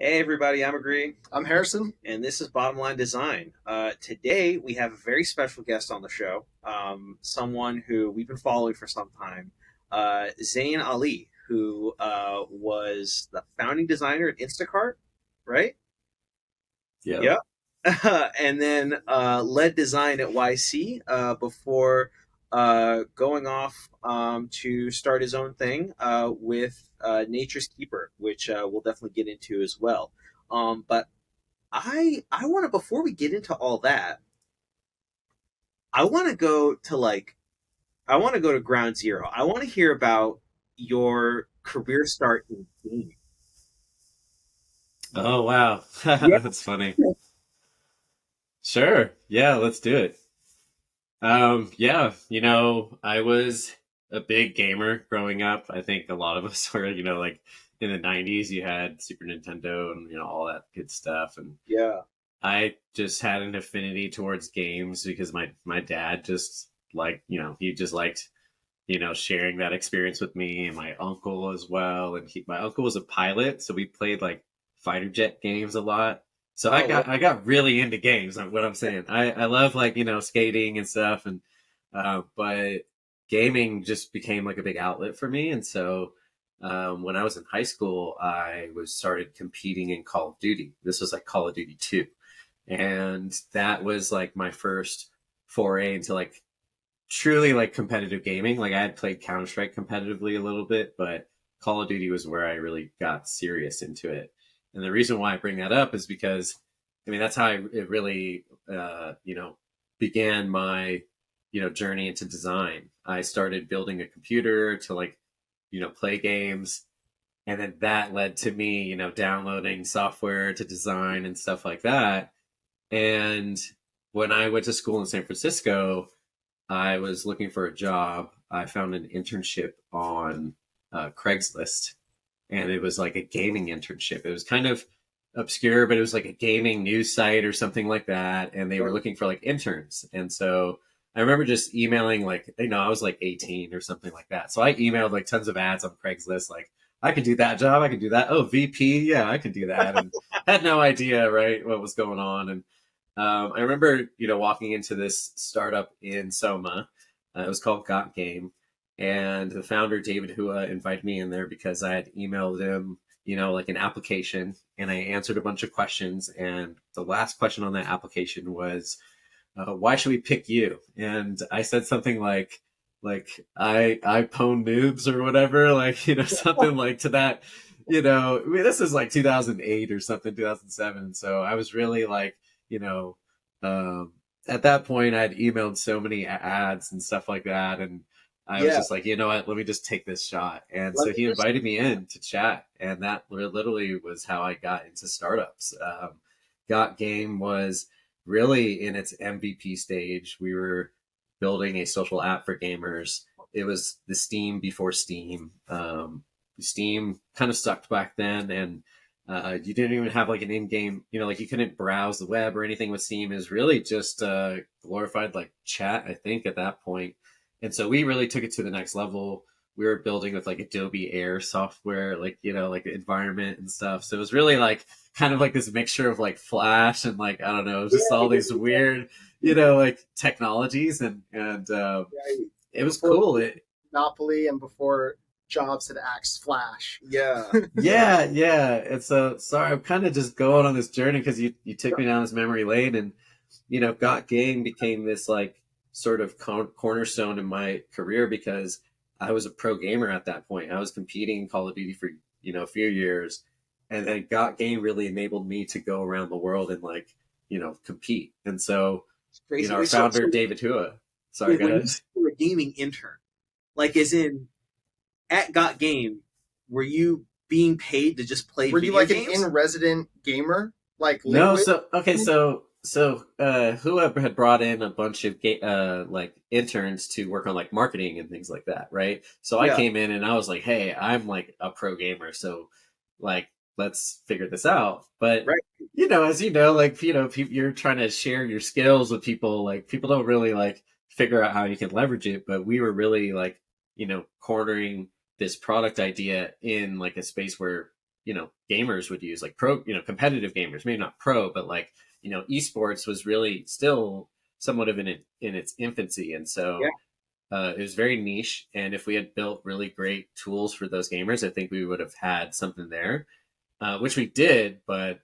Hey everybody, I'm Agree, I'm Harrison. and this is Bottom Line Design. Today we have a very special guest on the show, someone who we've been following for some time, Zain Ali, who was the founding designer at Instacart, right? Yep. Yep. And then led design at YC before going off to start his own thing with Nature's Keeper, which we'll definitely get into as well. But I want to before we get into all that, I want to go to I want to go to ground zero. I want to hear about your career start in gaming. Oh, wow. Yeah. That's funny. Sure. Yeah, let's do it. Yeah, I was a big gamer growing up. I think a lot of us were, like in the 90s, you had Super Nintendo and, all that good stuff. And Yeah. I just had an affinity towards games because my dad just he just liked, sharing that experience with me and my uncle as well. And my uncle was a pilot, so we played like fighter jet games a lot. So I Oh, got I got really into games. What I'm saying, I love like skating and stuff, and but gaming just became like a big outlet for me. And so when I was in high school, I was started competing in Call of Duty. This was like Call of Duty 2, and that was like my first foray into like truly like competitive gaming. Like I had played Counter Strike competitively a little bit, but Call of Duty was where I really got serious into it. And the reason why I bring that up is because, I mean, that's how it really, began my, journey into design. I started building a computer to like, play games. And then that led to me, downloading software to design and stuff like that. And when I went to school in San Francisco, I was looking for a job. I found an internship on Craigslist, and it was like a gaming internship. It was kind of obscure, but it was like a gaming news site or something like that. And they were looking for like interns. And so I remember just emailing, like, I was like 18 or something like that. So I emailed like tons of ads on Craigslist, like, I could do that job. I could do that. Oh, VP. Yeah, I could do that. And had no idea, right, what was going on. And I remember, walking into this startup in Soma. It was called Got Game, and the founder David Hua invited me in there because I had emailed him, like an application, and I answered a bunch of questions. And the last question on that application was, "Why should we pick you?" And I said something like I pwn noobs or whatever, like something like to that. I mean, this is like 2008 or something, 2007. So I was really like you know, at that point I'd emailed so many ads and stuff like that. And I was yeah. just like, you know what, let me just take this shot. And Let so me he just invited me in to chat. And that literally was how I got into startups. Got Game was really in its MVP stage. We were building a social app for gamers. It was the Steam before Steam. Steam kind of sucked back then, and you didn't even have like an in-game, like you couldn't browse the web or anything with Steam. Is really just glorified like chat, I think, at that point. And so we really took it to the next level. We were building with like Adobe Air software, like like the environment and stuff. So it was really like kind of like this mixture of like Flash and like I don't know, just all these weird, like technologies, and right it was Before cool. It Monopoly and before Jobs had axed Flash. yeah. Yeah, yeah. And so, sorry, I'm kind of just going on this journey because you took me down this memory lane, and Got Game became this like sort of cornerstone in my career because I was a pro gamer at that point. I was competing in Call of Duty for a few years, and then Got Game really enabled me to go around the world and like compete. And so, It's crazy. our founder David Hua. Sorry, Wait, go when you ahead. say you were a gaming intern, like as in at Got Game, were you being paid to just play Were you video like an games? in-resident gamer? Like No, Liquid? so okay, so whoever had brought in a bunch of like interns to work on like marketing and things like that, right? So I Yeah, came in and I was like, "Hey, I'm like a pro gamer, so like let's figure this out." But right. as like you're trying to share your skills with people, like people don't really like figure out how you can leverage it. But we were really like cornering this product idea in like a space where gamers would use, like pro, competitive gamers, maybe not pro, but like, esports was really still somewhat of in its infancy. And Yeah. so it was very niche. And if we had built really great tools for those gamers, I think we would have had something there, which we did. But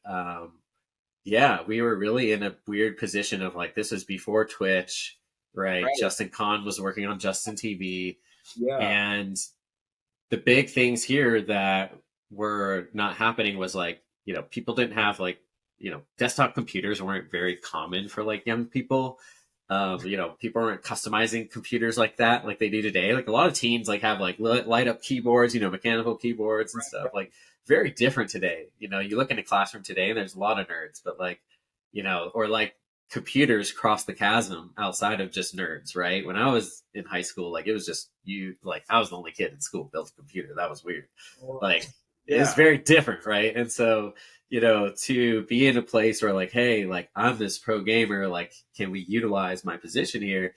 yeah, we were really in a weird position of like, this was before Twitch, right? Right. Justin Kahn was working on Justin TV. Yeah. And the big things here that were not happening was like, people didn't have like, desktop computers weren't very common for like young people. People weren't customizing computers like that, like they do today. Like a lot of teens like have like light up keyboards, mechanical keyboards and stuff. Like very different today. You look in a classroom today and there's a lot of nerds, but like, or like computers cross the chasm outside of just nerds, right? When I was in high school, like it was just like I was the only kid in school who built a computer. That was weird. Like it's very different, right? And so, to be in a place where like, hey, like I'm this pro gamer, like can we utilize my position here?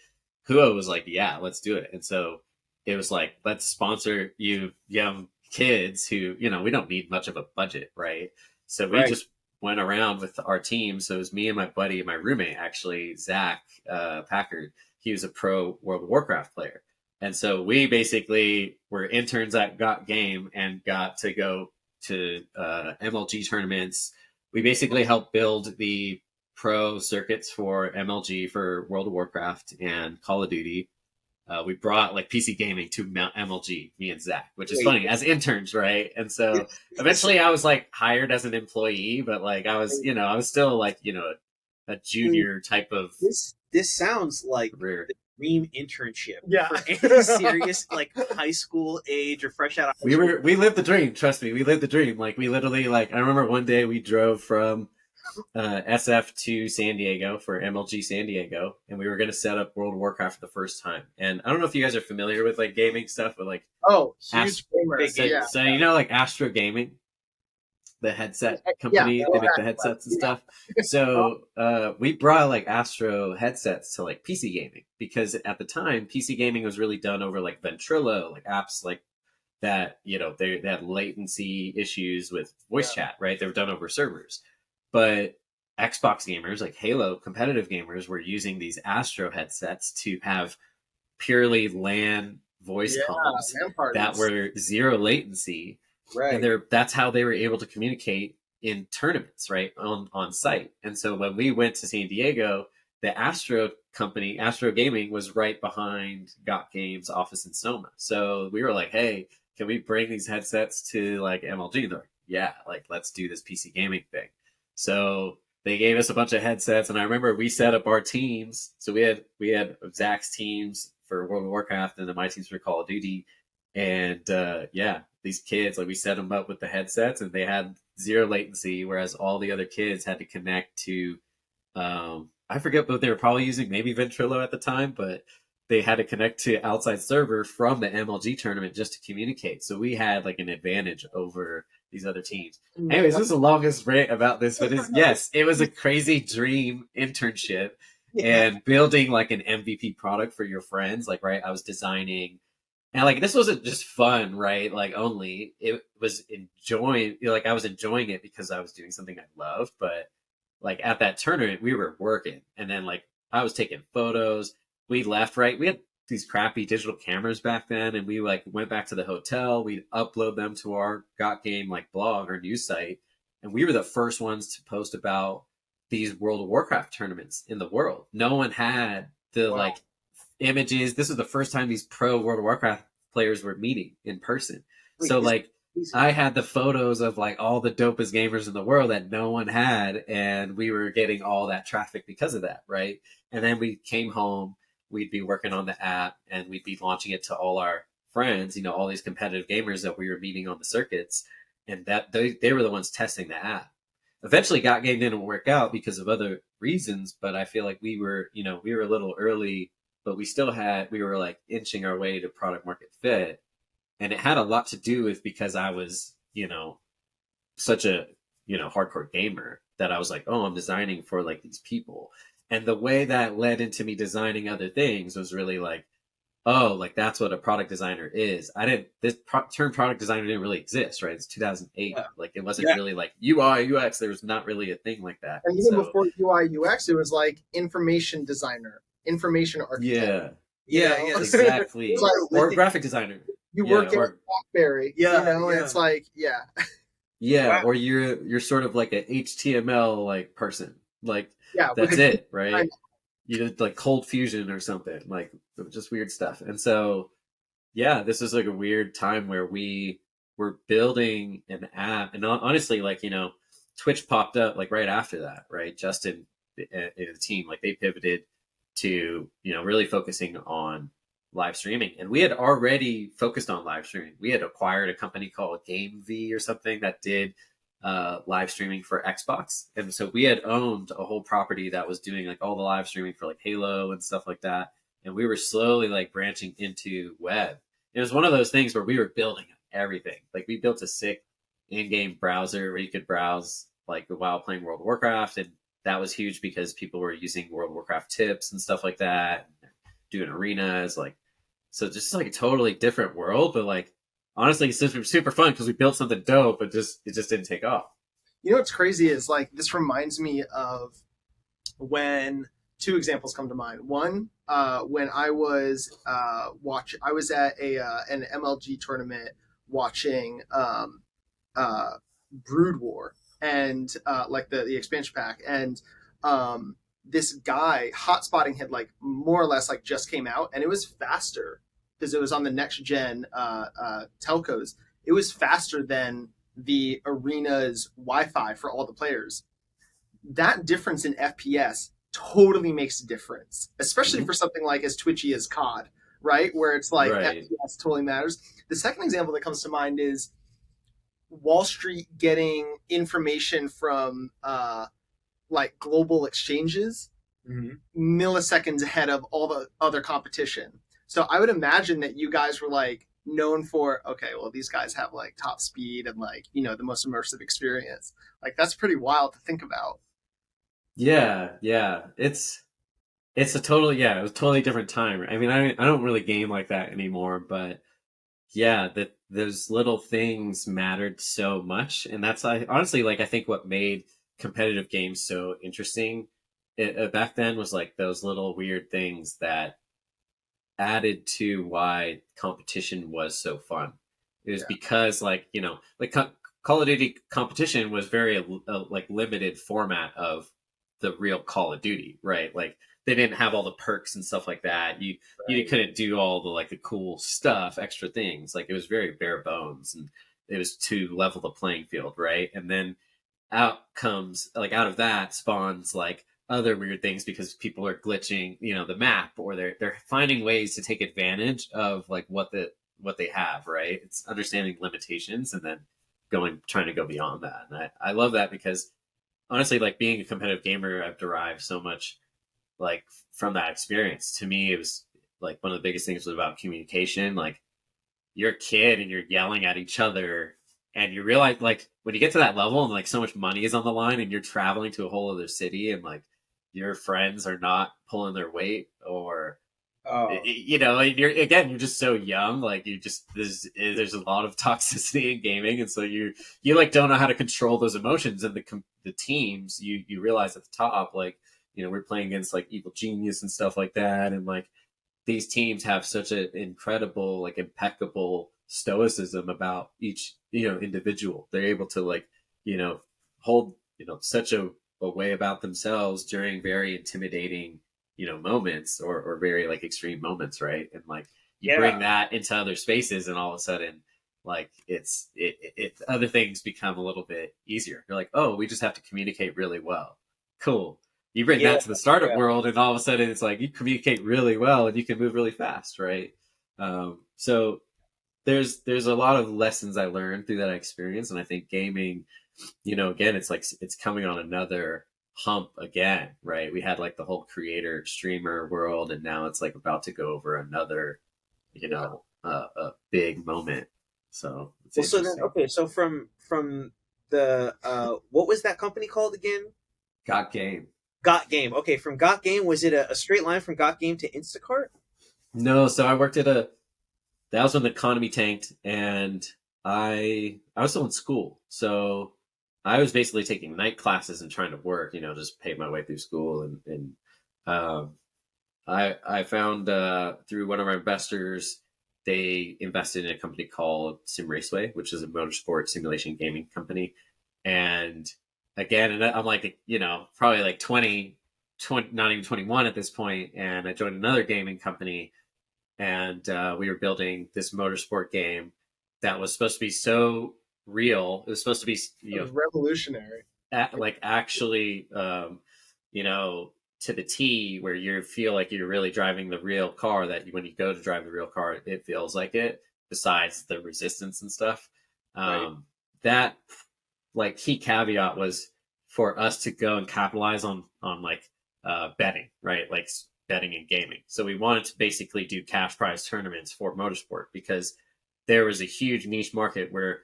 Hua was like, yeah, let's do it. And so it was like, let's sponsor you young kids who, we don't need much of a budget, right? So we just went around with our team. So it was me and my buddy and my roommate, actually, Zach Packard. He was a pro World of Warcraft player. And so we basically were interns at Got Game and got to go to MLG tournaments. We basically helped build the pro circuits for MLG, for World of Warcraft and Call of Duty. We brought like PC gaming to MLG, me and Zach, which is funny, as interns, right? And so eventually I was like hired as an employee, but like I was still like, a junior type of. This sounds like career. The dream internship. Yeah. For any serious like high school age or fresh out of high school. We lived the dream, trust me. We lived the dream. Like we literally, like I remember one day we drove from SF to San Diego for MLG San Diego, and we were going to set up World of Warcraft for the first time. And I don't know if you guys are familiar with like gaming stuff, but like huge gamers. So like Astro Gaming, the headset company, they make the headsets and stuff. So we brought like Astro headsets to like PC gaming, because at the time PC gaming was really done over like Ventrilo, like apps like that. They had latency issues with voice chat, right? They were done over servers. But Xbox gamers, like Halo competitive gamers, were using these Astro headsets to have purely LAN voice comms that were zero latency. Right. And that's how they were able to communicate in tournaments, right, on site. And so when we went to San Diego, the Astro company, Astro Gaming, was right behind Got Games office in Soma. So we were like, hey, can we bring these headsets to like MLG? They're like, yeah, like let's do this PC gaming thing. So they gave us a bunch of headsets, and I remember we set up our teams. So we had Zach's teams for World of Warcraft, and then my teams for Call of Duty. And these kids, like we set them up with the headsets, and they had zero latency, whereas all the other kids had to connect to I forget what they were probably using, maybe Ventrilo at the time, but they had to connect to outside server from the MLG tournament just to communicate. So we had like an advantage over these other teams. Anyways, this is the longest rant about this, but yes, it was a crazy dream internship and building like an MVP product for your friends. Like, right, I was designing, and like this wasn't just fun, right? Like only it was enjoying, like I was enjoying it because I was doing something I loved. But like at that tournament, we were working, and then like I was taking photos. We left, right? We had these crappy digital cameras back then, and we like went back to the hotel. We'd upload them to our Got Game like blog or news site, and we were the first ones to post about these World of Warcraft tournaments in the world. No one had the like images. This was the first time these pro World of Warcraft players were meeting in person. So like I had the photos of like all the dopest gamers in the world that no one had, and we were getting all that traffic because of that, right? And then we came home. We'd be working on the app, and we'd be launching it to all our friends, all these competitive gamers that we were meeting on the circuits, and that they were the ones testing the app. Eventually Got Game didn't work out because of other reasons, but I feel like we were a little early, but we were like inching our way to product market fit. And it had a lot to do with because I was, such a, hardcore gamer that I was like, oh, I'm designing for like these people. And the way that led into me designing other things was really like, oh, like that's what a product designer is. I didn't, term product designer didn't really exist, right? It's 2008. Yeah. Like it wasn't Yeah. really like UI, UX. There was not really a thing like that. And And even so, before UI UX, it was like information designer, information architect. yeah, You Yeah. know, Yeah. it's exactly. like Remember Or lifting? graphic designer. you Yeah. work at Or, BlackBerry, you Yeah. know, and Yeah. it's like, yeah, yeah. Wow. Or you're sort of like a HTML like person. Like yeah, with that's a it, right? You did like cold fusion or something, like just weird stuff. And so, yeah, this is like a weird time where we were building an app, and honestly, like Twitch popped up like right after that, right? Justin and the team, like they pivoted to really focusing on live streaming, and we had already focused on live streaming. We had acquired a company called Game V or something that did live streaming for Xbox, and so we had owned a whole property that was doing like all the live streaming for like Halo and stuff like that, and we were slowly like branching into web. It was one of those things where we were building everything. Like we built a sick in-game browser where you could browse like while playing World of Warcraft, and that was huge because people were using World of Warcraft tips and stuff like that, doing arenas, like so just like a totally different world, but like honestly, it's super fun because we built something dope, but it just didn't take off. you know what's crazy is like this reminds me of when two examples come to mind. One, when I was at a an MLG tournament watching Brood War and like the expansion pack, and this guy hotspotting had like more or less like just came out, and it was faster because it was on the next gen telcos. It was faster than the arena's Wi-Fi for all the players. That difference in FPS totally makes a difference, especially Mm-hmm. for something like as twitchy as COD, right? Where it's like Right. FPS totally matters. The second example that comes to mind is Wall Street getting information from like global exchanges Mm-hmm. milliseconds ahead of all the other competition. So I would imagine that you guys were like known for, okay, well, these guys have like top speed and like, you know, the most immersive experience. Like that's pretty wild to think about. Yeah, yeah. It's a totally yeah, it was a totally different time. I mean, I don't really game like that anymore, but yeah, that those little things mattered so much, and that's I honestly like I think what made competitive games so interesting back then was like those little weird things that added to why competition was so fun. It was Yeah. because like like Call of Duty competition was very like limited format of the real Call of Duty, right? Like they didn't have all the perks and stuff like that. You Right. couldn't do all the like the cool stuff, extra things. Like it was very bare bones, and it was to level the playing field, right? And then out of that spawns like other weird things because people are glitching, the map, or they're finding ways to take advantage of like what they have, right? It's understanding limitations and then trying to go beyond that. And I love that because honestly, like being a competitive gamer, I've derived so much like from that experience. To me, it was like one of the biggest things was about communication. Like you're a kid and you're yelling at each other, and you realize like when you get to that level and like so much money is on the line and you're traveling to a whole other city and like your friends are not pulling their weight, or Oh, and you're just so young, like you just there's a lot of toxicity in gaming, and so you like don't know how to control those emotions, and the teams you realize at the top, like we're playing against like Evil Genius and stuff like that, and like these teams have such an incredible, like impeccable stoicism about each, individual. They're able to like, hold, such a way about themselves during very intimidating, moments, or very like extreme moments. Right. And like you yeah. bring that into other spaces and all of a sudden like other things become a little bit easier. You're like, oh, we just have to communicate really well. Cool. You bring Yeah. that to the startup Yeah. world, and all of a sudden it's like you communicate really well and you can move really fast, right? So there's a lot of lessons I learned through that experience, and I think gaming, again, it's like it's coming on another hump again, right? We had like the whole creator streamer world, and now it's like about to go over another, a big moment. So it's Well, so then, interesting. okay, so from the what was that company called again? Got game. Got Game. Okay, from Got Game, was it a straight line from Got Game to Instacart? No, so I worked at a that was when the economy tanked, and I was still in school, so I was basically taking night classes and trying to work, just pay my way through school, and um, I found through one of our investors, they invested in a company called Raceway, which is a motorsport simulation gaming company, and again, and I'm like probably like 20, not even 21 at this point, and I joined another gaming company, and we were building this motorsport game that was supposed to be so real. It was supposed to be, It was revolutionary. like actually, you know, to the T, where you feel like you're really driving the real car. That when you go to drive the real car, it feels like it. Besides the resistance and stuff, Right. that like key caveat was for us to go and capitalize on like betting, right? Like betting and gaming. So we wanted to basically do cash prize tournaments for motorsport because there was a huge niche market where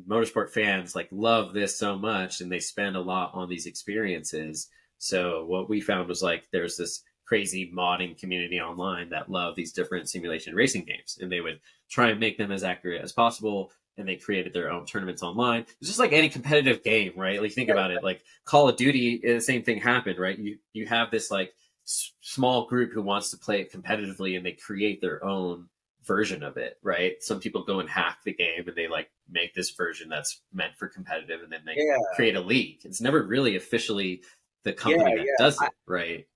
motorsport fans like love this so much and they spend a lot on these experiences. So what we found was like there's this crazy modding community online that love these different simulation racing games, and they would try and make them as accurate as possible, and they created their own tournaments online. It's just like any competitive game, right? Like think about it, like Call of Duty, the same thing happened, right? You have this like small group who wants to play it competitively, and they create their own version of it, right? Some people go and hack the game and they like make this version that's meant for competitive, and then they Yeah, create a league. It's never really officially the yeah, company that yeah. does it, right?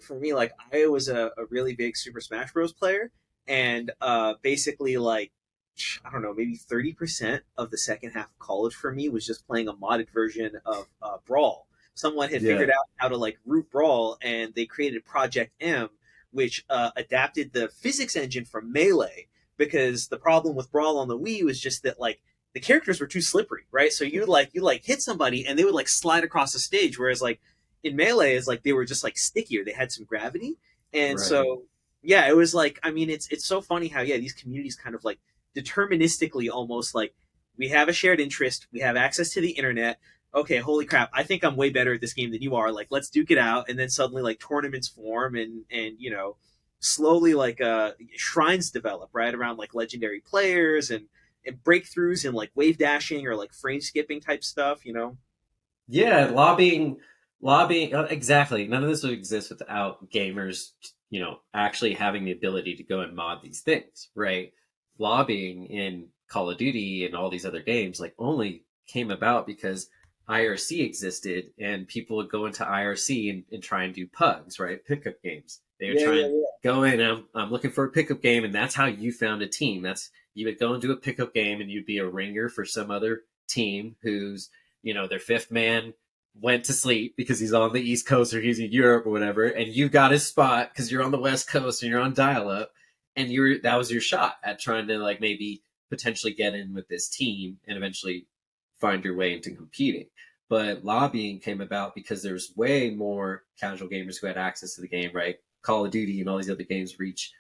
For me, like I was a really big Super Smash Bros. Player, and basically like I don't know, maybe 30% of the second half of college for me was just playing a modded version of Brawl. Someone had Yeah, figured out how to like root Brawl, and they created Project M, which adapted the physics engine from Melee. Because the problem with Brawl on the Wii was just that like the characters were too slippery, right? So you hit somebody and they would like slide across the stage, whereas like in Melee is like they were just like stickier. They had some gravity, and right. so yeah, it was like I mean it's so funny how yeah these communities kind of like deterministically almost like we have a shared interest, we have access to the internet. Okay, holy crap! I think I'm way better at this game than you are. Like let's duke it out, and then suddenly like tournaments form, and slowly like shrines develop right around like legendary players and breakthroughs in like wave dashing or like frame skipping type stuff. Yeah, lobbying, exactly. None of this would exist without gamers, actually having the ability to go and mod these things, right? Lobbying in Call of Duty and all these other games, like, only came about because IRC existed and people would go into IRC and try and do pugs, right? Pickup games. They would Yeah, try yeah, and go in, I'm looking for a pickup game, and that's how you found a team. You would go and do a pickup game, and you'd be a ringer for some other team who's their fifth man went to sleep because he's on the East Coast or he's in Europe or whatever, and you got his spot because you're on the West Coast and you're on dial up, and that was your shot at trying to like maybe potentially get in with this team and eventually find your way into competing. But lobbying came about because there's way more casual gamers who had access to the game, right? Call of Duty and all these other games reach,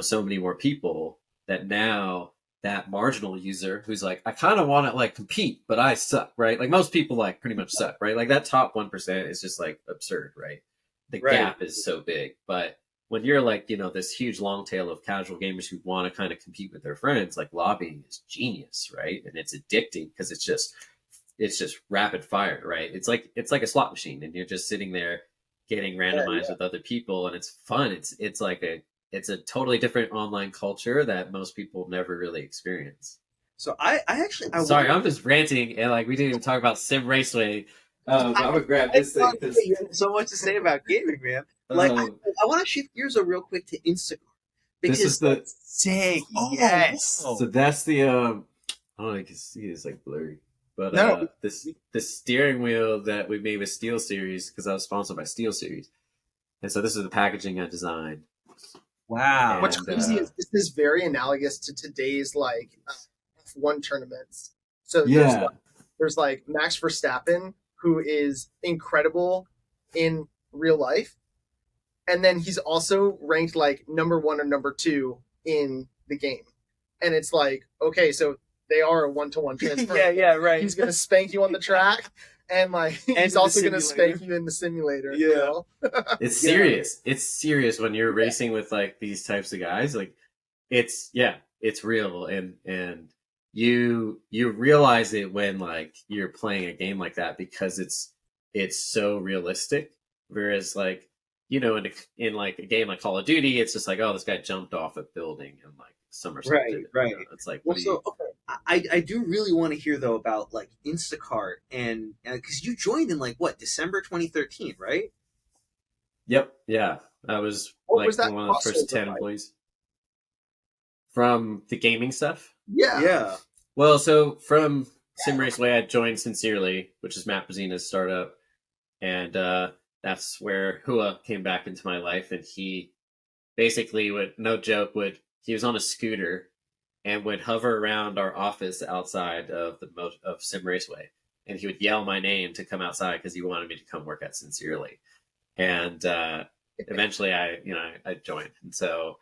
so many more people that now that marginal user who's like, I kind of want to like compete, but I suck, right? Like most people like pretty much suck, right? Like that top 1% is just like absurd, right? The right. gap is so big. But when you're like, this huge long tail of casual gamers who want to kind of compete with their friends, like lobbying is genius, right? And it's addicting because it's just rapid fire, right? It's like a slot machine, and you're just sitting there getting randomized with other people, and it's fun. It's a totally different online culture that most people never really experience. So I actually I Sorry, want I'm just ranting, and like we didn't even talk about Sim Raceway. I, But I'm gonna grab I this thing thought because you had so much to say about gaming, man. Like um, I want to shift gears real quick to Instacart this is because like the Sick. oh Yes. so wow. that's the I don't know, you can see it's like blurry, but No. this steering wheel that we made with Steel Series because I was sponsored by Steel Series, and so this is the packaging I designed, Wow. What's and crazy is this is very analogous to today's like F1 tournaments. So yeah, there's like Max Verstappen, who is incredible in real life, and then he's also ranked like number one or number two in the game. And it's like, okay, so they are a one-to-one transfer. Yeah, yeah, right. He's gonna spank you on the track, And like And he's in the also gonna simulator. spank you in the simulator. Yeah. It's Yeah. serious. It's serious when you're racing with like these types of guys. Like it's real, and you realize it when like you're playing a game like that because it's so realistic. Whereas like in like a game like Call of Duty, it's just like, oh, this guy jumped off a building and like somersaulted Right, it. right. It's like, what Well, do you? so okay, I do really want to hear though about like Instacart and because you joined in like what December 2013, right? Yep, yeah. I was What was like that one of the first crossover 10 like? employees from the gaming stuff. Yeah. Yeah. Well, so from Sim Raceway, I joined Sincerely, which is Matt Brazina's startup, and that's where Hua came back into my life, and he basically would, no joke, would he was on a scooter and would hover around our office outside of of Sim Raceway, and he would yell my name to come outside because he wanted me to come work at Sincerely, and eventually I joined, and so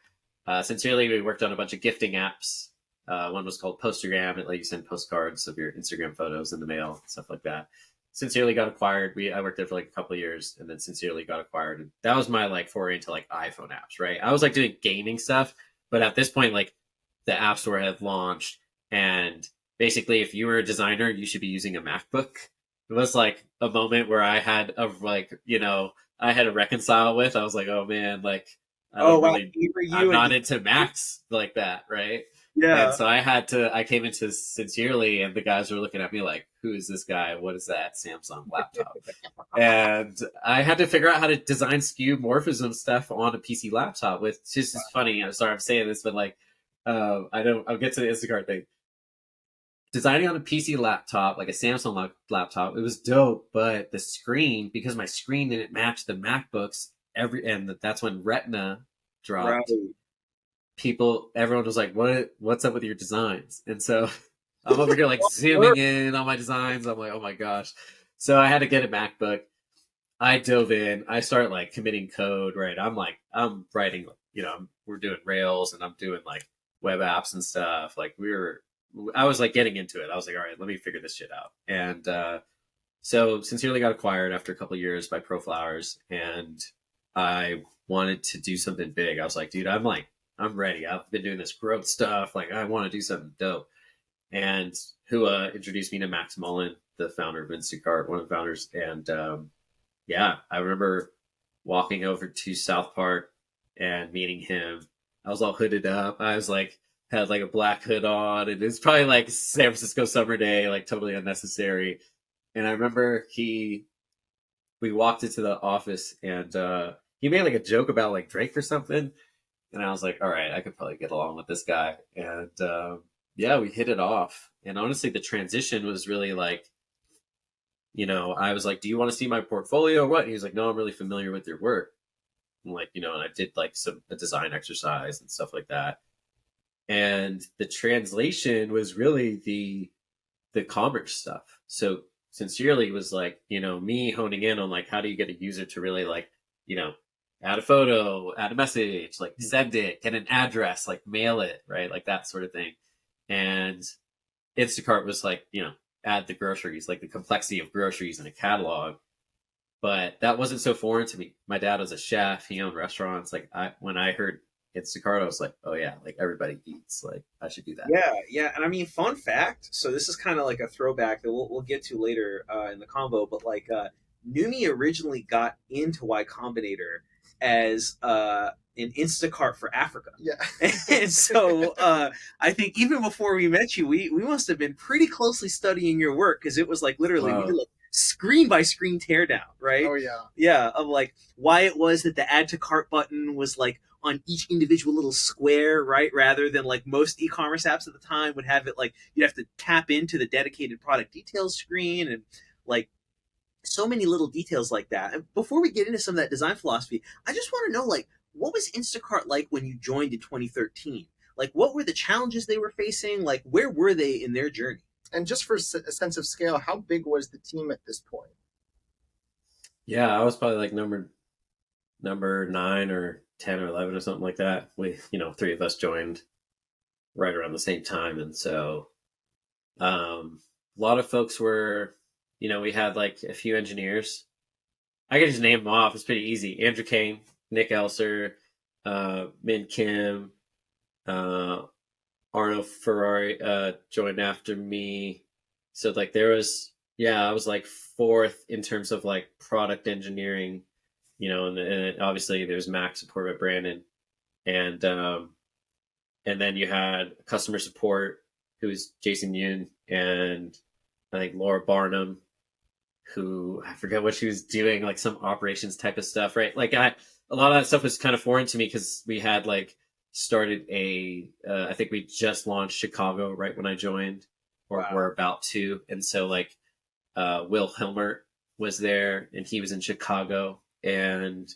Sincerely we worked on a bunch of gifting apps. One was called Postergram. It let you send postcards of your Instagram photos in the mail, stuff like that. Sincerely got acquired. I worked there for like a couple of years, and then Sincerely got acquired. And that was my like foray into like iPhone apps, right? I was like doing gaming stuff, but at this point, like the App Store had launched, and basically, if you were a designer, you should be using a MacBook. It was like a moment where I had a like I had to reconcile with. I was like, oh man, like I Oh don't wow, really, you were I'm you and not into Macs like that, right? And yeah. so I came into Sincerely, and the guys were looking at me like, who is this guy? What is that Samsung laptop? And I had to figure out how to design skew morphism stuff on a PC laptop. With just as funny. I'm sorry I'm saying this, but like, I'll get to the Instacart thing. Designing on a PC laptop, like a Samsung laptop, it was dope. But the screen, because my screen didn't match the MacBooks, and that's when Retina Right. dropped. Everyone was like, what's up with your designs? And so I'm over here like zooming in on my designs. I'm like, oh my gosh. So I had to get a MacBook. I dove in. I started like committing code, right? I'm writing, we're doing Rails, and I'm doing like web apps and stuff. I was like getting into it. I was like, all right, let me figure this shit out. And so Sincerely got acquired after a couple of years by ProFlowers, and I wanted to do something big. I was like, dude, I'm ready. I've been doing this growth stuff. Like, I want to do something dope. And Hua introduced me to Max Mullen, the founder of Instacart, one of the founders. And yeah, I remember walking over to South Park and meeting him. I was all hooded up. I was like, had like a black hood on, and it's probably like San Francisco summer day, like totally unnecessary. And I remember we walked into the office, and he made like a joke about like Drake or something, and I was like, all right, I could probably get along with this guy. And yeah, we hit it off. And honestly, the transition was really like, I was like, do you want to see my portfolio or what? And he was like, no, I'm really familiar with your work. And like, and I did like a design exercise and stuff like that. And the translation was really the commerce stuff. So Sincerely was like, me honing in on like, how do you get a user to really like, add a photo, add a message, like send it, get an address, like mail it, right? Like that sort of thing. And Instacart was like, add the groceries, like the complexity of groceries in a catalog. But that wasn't so foreign to me. My dad was a chef. He owned restaurants. Like when I heard Instacart, I was like, oh yeah, like everybody eats. Like I should do that. Yeah, yeah, and I mean, fun fact. So this is kind of like a throwback that we'll get to later in the combo. But like, NUMI originally got into Y Combinator as an Instacart for Africa. Yeah. And so I think even before we met you, we must have been pretty closely studying your work because it was like literally we did like screen by screen teardown, right? Oh yeah. Yeah, of like why it was that the add to cart button was like on each individual little square, right? Rather than like most e-commerce apps at the time would have it like you'd have to tap into the dedicated product details screen and like so many little details like that. And before we get into some of that design philosophy, I just want to know like what was Instacart like when you joined in 2013? Like what were the challenges they were facing? Like where were they in their journey? And just for a sense of scale, how big was the team at this point? Yeah, I was probably like number 9 or 10 or 11 or something like that. We, three of us joined right around the same time. And so a lot of folks were, we had like a few engineers. I could just name them off. It's pretty easy. Andrew Kane, Nick Elser, Min Kim, uh, Arno Ferrari joined after me. So like there was, yeah, I was like fourth in terms of like product engineering, and obviously there's Max support at Brandon, and and then you had customer support, who was Jason Yoon, and I think Laura Barnum, who I forget what she was doing, like some operations type of stuff, right? Like a lot of that stuff was kind of foreign to me because we had like started I think we just launched Chicago right when I joined, or Wow. we're about to, and so like Will Hilmert was there, and he was in Chicago, and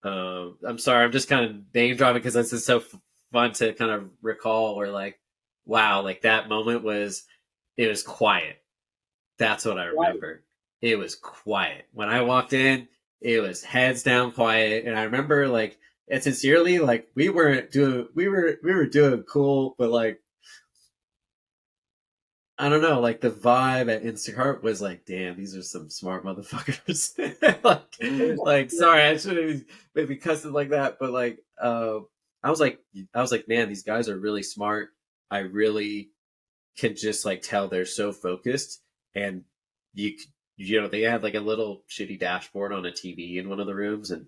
I'm sorry, I'm just kind of name dropping because this is so fun to kind of recall. Or like, wow, like that moment it was quiet. That's what I Right. remember. It was quiet when I walked in. It was heads down, quiet, and I remember like, and sincerely, like we were doing cool, but like I don't know, like the vibe at Instacart was like, damn, these are some smart motherfuckers. like, sorry, I shouldn't maybe cuss it like that, but like, I was like, man, these guys are really smart. I really can just like tell they're so focused, and they had like a little shitty dashboard on a TV in one of the rooms, and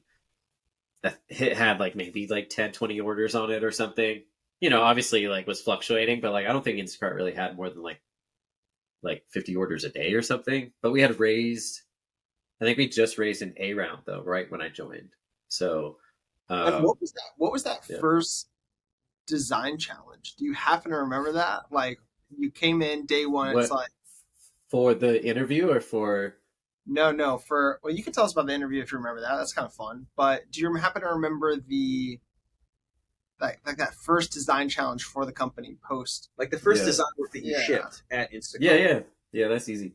it had like maybe like 10, 20 orders on it or something. Obviously like was fluctuating, but like I don't think Instacart really had more than like 50 orders a day or something. But we had raised, I think we just raised an A round though, right when I joined. So, And um, what was that yeah. first design challenge? Do you happen to remember that? Like you came in day one, it's What like for the interview or for no, for well, you can tell us about the interview if you remember that. That's kind of fun. But do you happen to remember the like that first design challenge for the company post? Like the first yeah, design work that you Yeah. shipped at yeah, Instacart. yeah, yeah. That's easy.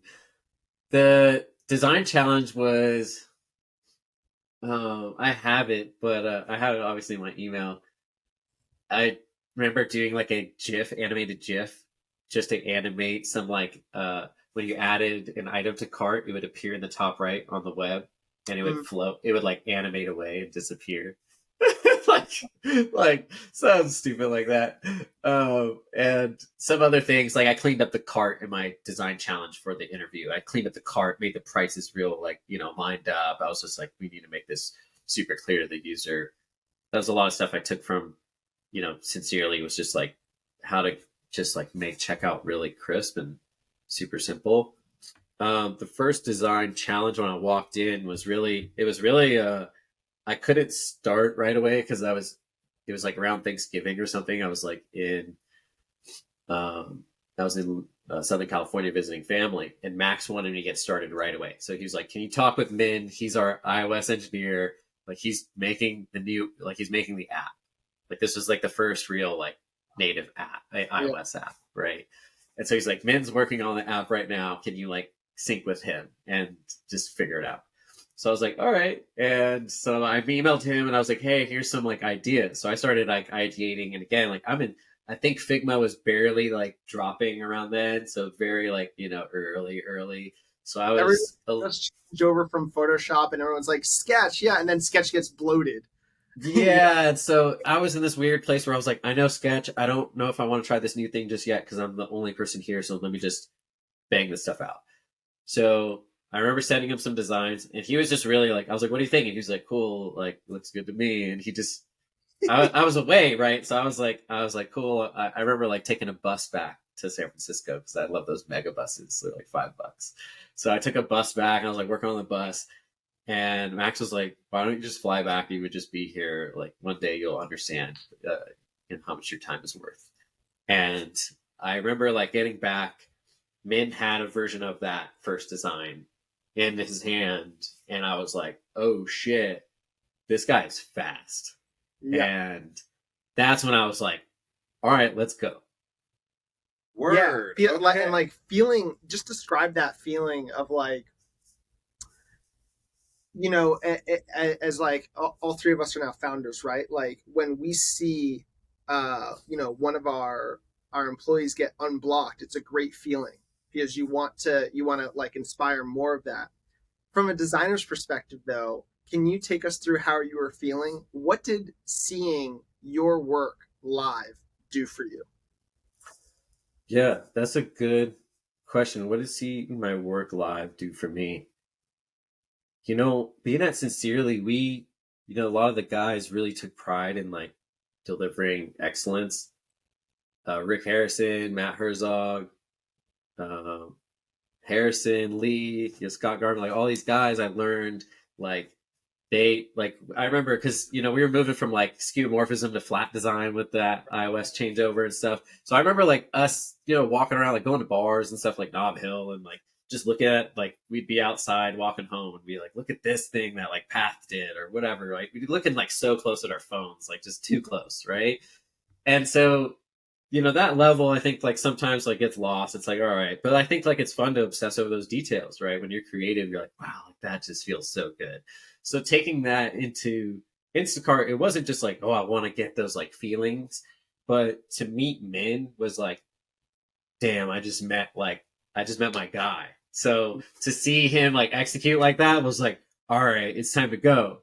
The design challenge was, I have it, but I have it obviously in my email. I remember doing like a GIF, animated GIF, just to animate some like when you added an item to cart, it would appear in the top right on the web, and it would Mm. float. It would like animate away and disappear, like sounds stupid like that. And some other things like I cleaned up the cart in my design challenge for the interview. I cleaned up the cart, made the prices real like lined up. I was just like, we need to make this super clear to the user. That was a lot of stuff I took from sincerely was just like how to just like make checkout really crisp and super simple. The first design challenge when I walked in it was really, I couldn't start right away because it was like around Thanksgiving or something. I was in Southern California visiting family, and Max wanted me to get started right away. So he was like, "Can you talk with Min? He's our iOS engineer. Like he's making the app. Like this was like the first real like native app, Yeah. iOS app, right?" And so he's like, "Min's working on the app right now. Can you like sync with him and just figure it out?" So I was like, "All right." And so I emailed him and I was like, "Hey, here's some like ideas." So I started like ideating, and again, like I think Figma was barely like dropping around then, so very like early. So I Everyone was just changed over from Photoshop, and everyone's like Sketch, yeah, and then Sketch gets bloated. You know, yeah, and so I was in this weird place where I was like, I know Sketch. I don't know if I want to try this new thing just yet because I'm the only person here. So let me just bang this stuff out. So I remember sending him some designs, and he was just really like, I was like, "What do you think?" And he was like, "Cool, like looks good to me." And he just, I was away, right? So I was like, "Cool." I remember like taking a bus back to San Francisco because I love those mega buses. They're like $5. So I took a bus back, and I was like working on the bus. And Max was like, "Why don't you just fly back? You would just be here. Like one day you'll understand how much your time is worth." And I remember like getting back. Min had a version of that first design in his hand, and I was like, "Oh shit, this guy's fast." yeah, And that's when I was like, "All right, let's go." yeah. Word. And Okay. like feeling, just describe that feeling of like as like all three of us are now founders, right? Like when we see one of our employees get unblocked, it's a great feeling. because you want to like inspire more of that. From a designer's perspective, though, can you take us through how you were feeling? What did seeing your work live do for you? Yeah, that's a good question. What does seeing my work live do for me? Being at Sincerely, a lot of the guys really took pride in like delivering excellence. Rick Harrison, Matt Herzog, um, Harrison, Lee, Scott Gardner, like all these guys I learned like I remember because we were moving from like skeuomorphism to flat design with that iOS changeover and stuff. So I remember like us, walking around like going to bars and stuff like Nob Hill and like just looking at like we'd be outside walking home and be like, look at this thing that like Path did or whatever. Right? We'd be looking like so close at our phones, like just too close, right? And so that level I think like sometimes like gets lost. It's like, all right, but I think like it's fun to obsess over those details, right? When you're creative, you're like, wow, like that just feels so good. So taking that into Instacart, it wasn't just like, oh, I want to get those like feelings, but to meet Min was like, damn, I just met my guy. So to see him like execute like that was like, all right, it's time to go.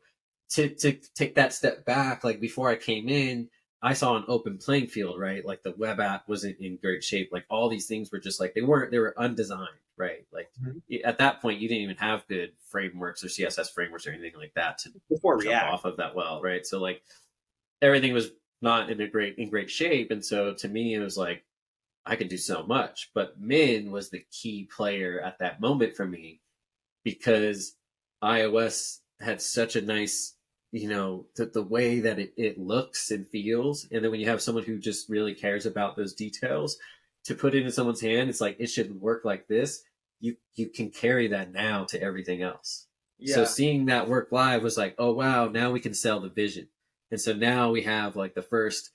To take that step back, like before I came in, I saw an open playing field, right? Like the web app wasn't in great shape. Like all these things were just like they were undesigned, right? Like Mhm. at that point, you didn't even have good frameworks or CSS frameworks or anything like that to Before jump React. off of that well, right? So like everything was not in great shape, and so to me, it was like I could do so much. But Min was the key player at that moment for me because iOS had such a nice, the way that it looks and feels. And then when you have someone who just really cares about those details to put it in someone's hand, it's like, it should work like this. You can carry that now to everything else. So Yeah. seeing that work live was like, oh, wow, now we can sell the vision. And so now we have like the first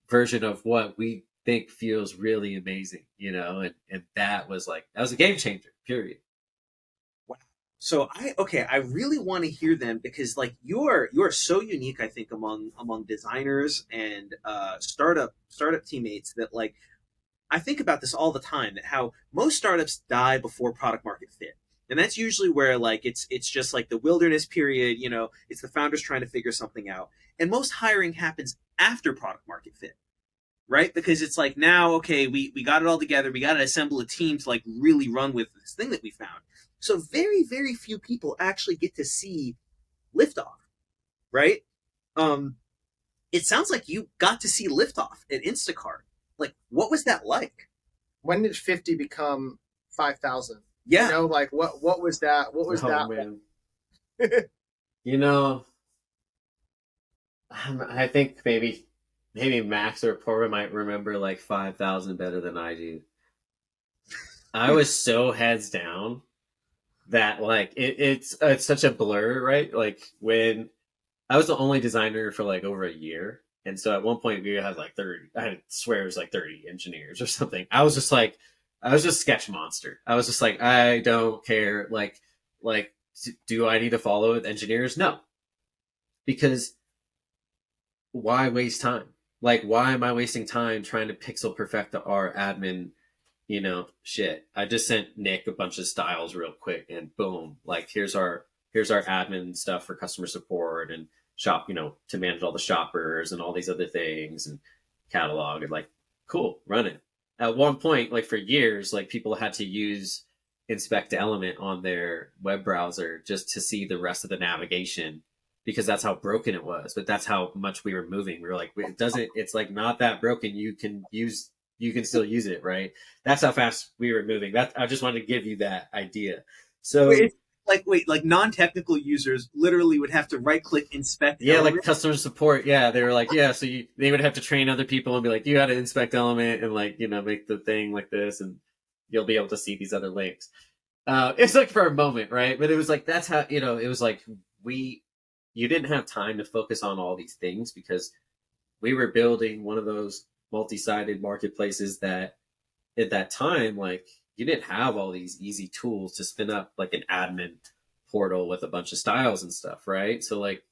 version of what we think feels really amazing, and that was a game changer, period. Wow. So I really want to hear them because like you're so unique I think among designers and startup teammates that like I think about this all the time that how most startups die before product market fit. And that's usually where like it's just like the wilderness period, it's the founders trying to figure something out. And most hiring happens after product market fit, right? Because it's like now, okay, we got it all together, we got to assemble a team to like really run with this thing that we found. So very, very few people actually get to see liftoff, right? Um, it sounds like you got to see liftoff at Instacart. Like, what was that like? When did 50 become 5,000? Yeah. Like what was that? What was Oh that? man, you know, I think maybe Max or Porter might remember like 5,000 better than I do. I was so heads down that like it's such a blur, right? Like when I was the only designer for like over a year, and so at one point we had like 30. I swear it was like 30 engineers or something. I was just sketch monster. I was just like, I don't care. Like, do I need to follow with engineers? No, because why waste time? Like, why am I wasting time trying to pixel perfect our admin, shit? I just sent Nick a bunch of styles real quick and boom, like here's our admin stuff for customer support and shop, to manage all the shoppers and all these other things and catalog and like, cool, run it. At one point, like for years, like people had to use inspect element on their web browser just to see the rest of the navigation because that's how broken it was. But that's how much we were moving. We were like, it doesn't. It's like not that broken. You can still use it, right? That's how fast we were moving. That I just wanted to give you that idea. Wait, So like non-technical users literally would have to right-click inspect yeah, like element. customer support. Yeah, they were like, yeah. So they would have to train other people and be like, you got to inspect element and like make the thing like this, and you'll be able to see these other links. It's like for a moment, right? But it was like that's how it was like we you didn't have time to focus on all these things because we were building one of those multi-sided marketplaces that at that time like you didn't have all these easy tools to spin up like an admin portal with a bunch of styles and stuff, right? So like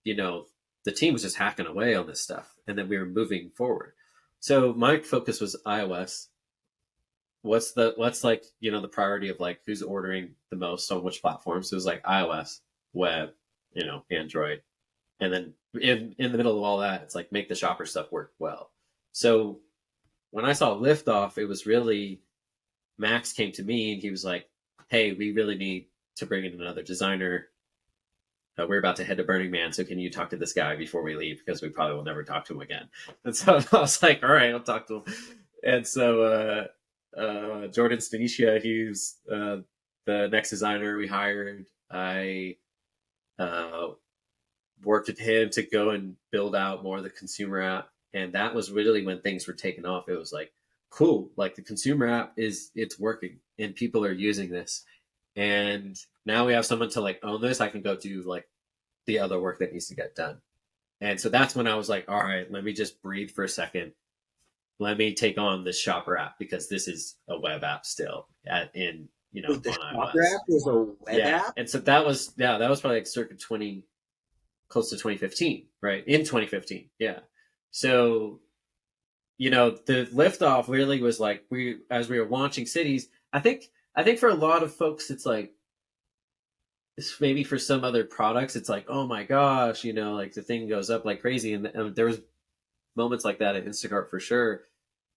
you know the team was just hacking away on this stuff and then we were moving forward. So my focus was iOS. what's like, the priority of like who's ordering the most on which platform. So it was like iOS, web, Android, and then in the middle of all that, it's like make the shopper stuff work well. So when I saw Liftoff, it was really Max came to me and he was like, "Hey, we really need to bring in another designer. We're about to head to Burning Man, so can you talk to this guy before we leave? Because we probably will never talk to him again." And so I was like, "All right, I'll talk to him." And so Jordan Stanicia, he's the next designer we hired. I uh, worked with him to go and build out more of the consumer app, and that was really when things were taking off. It was like, cool, like the consumer app it's working and people are using this, and now we have someone to like own this. I can go do like the other work that needs to get done. And so that's when I was like, all right, let me just breathe for a second. Let me take on this shopper app because this is a web app still in Wait, the on shopper iOS. app was a web Yeah, app? and so that was probably like circa 20, close to 2015, right? In 2015, yeah. So the liftoff really was like as we were launching cities. I think for a lot of folks, it's like maybe for some other products, it's like, oh my gosh, like the thing goes up like crazy, and there was moments like that at Instacart for sure.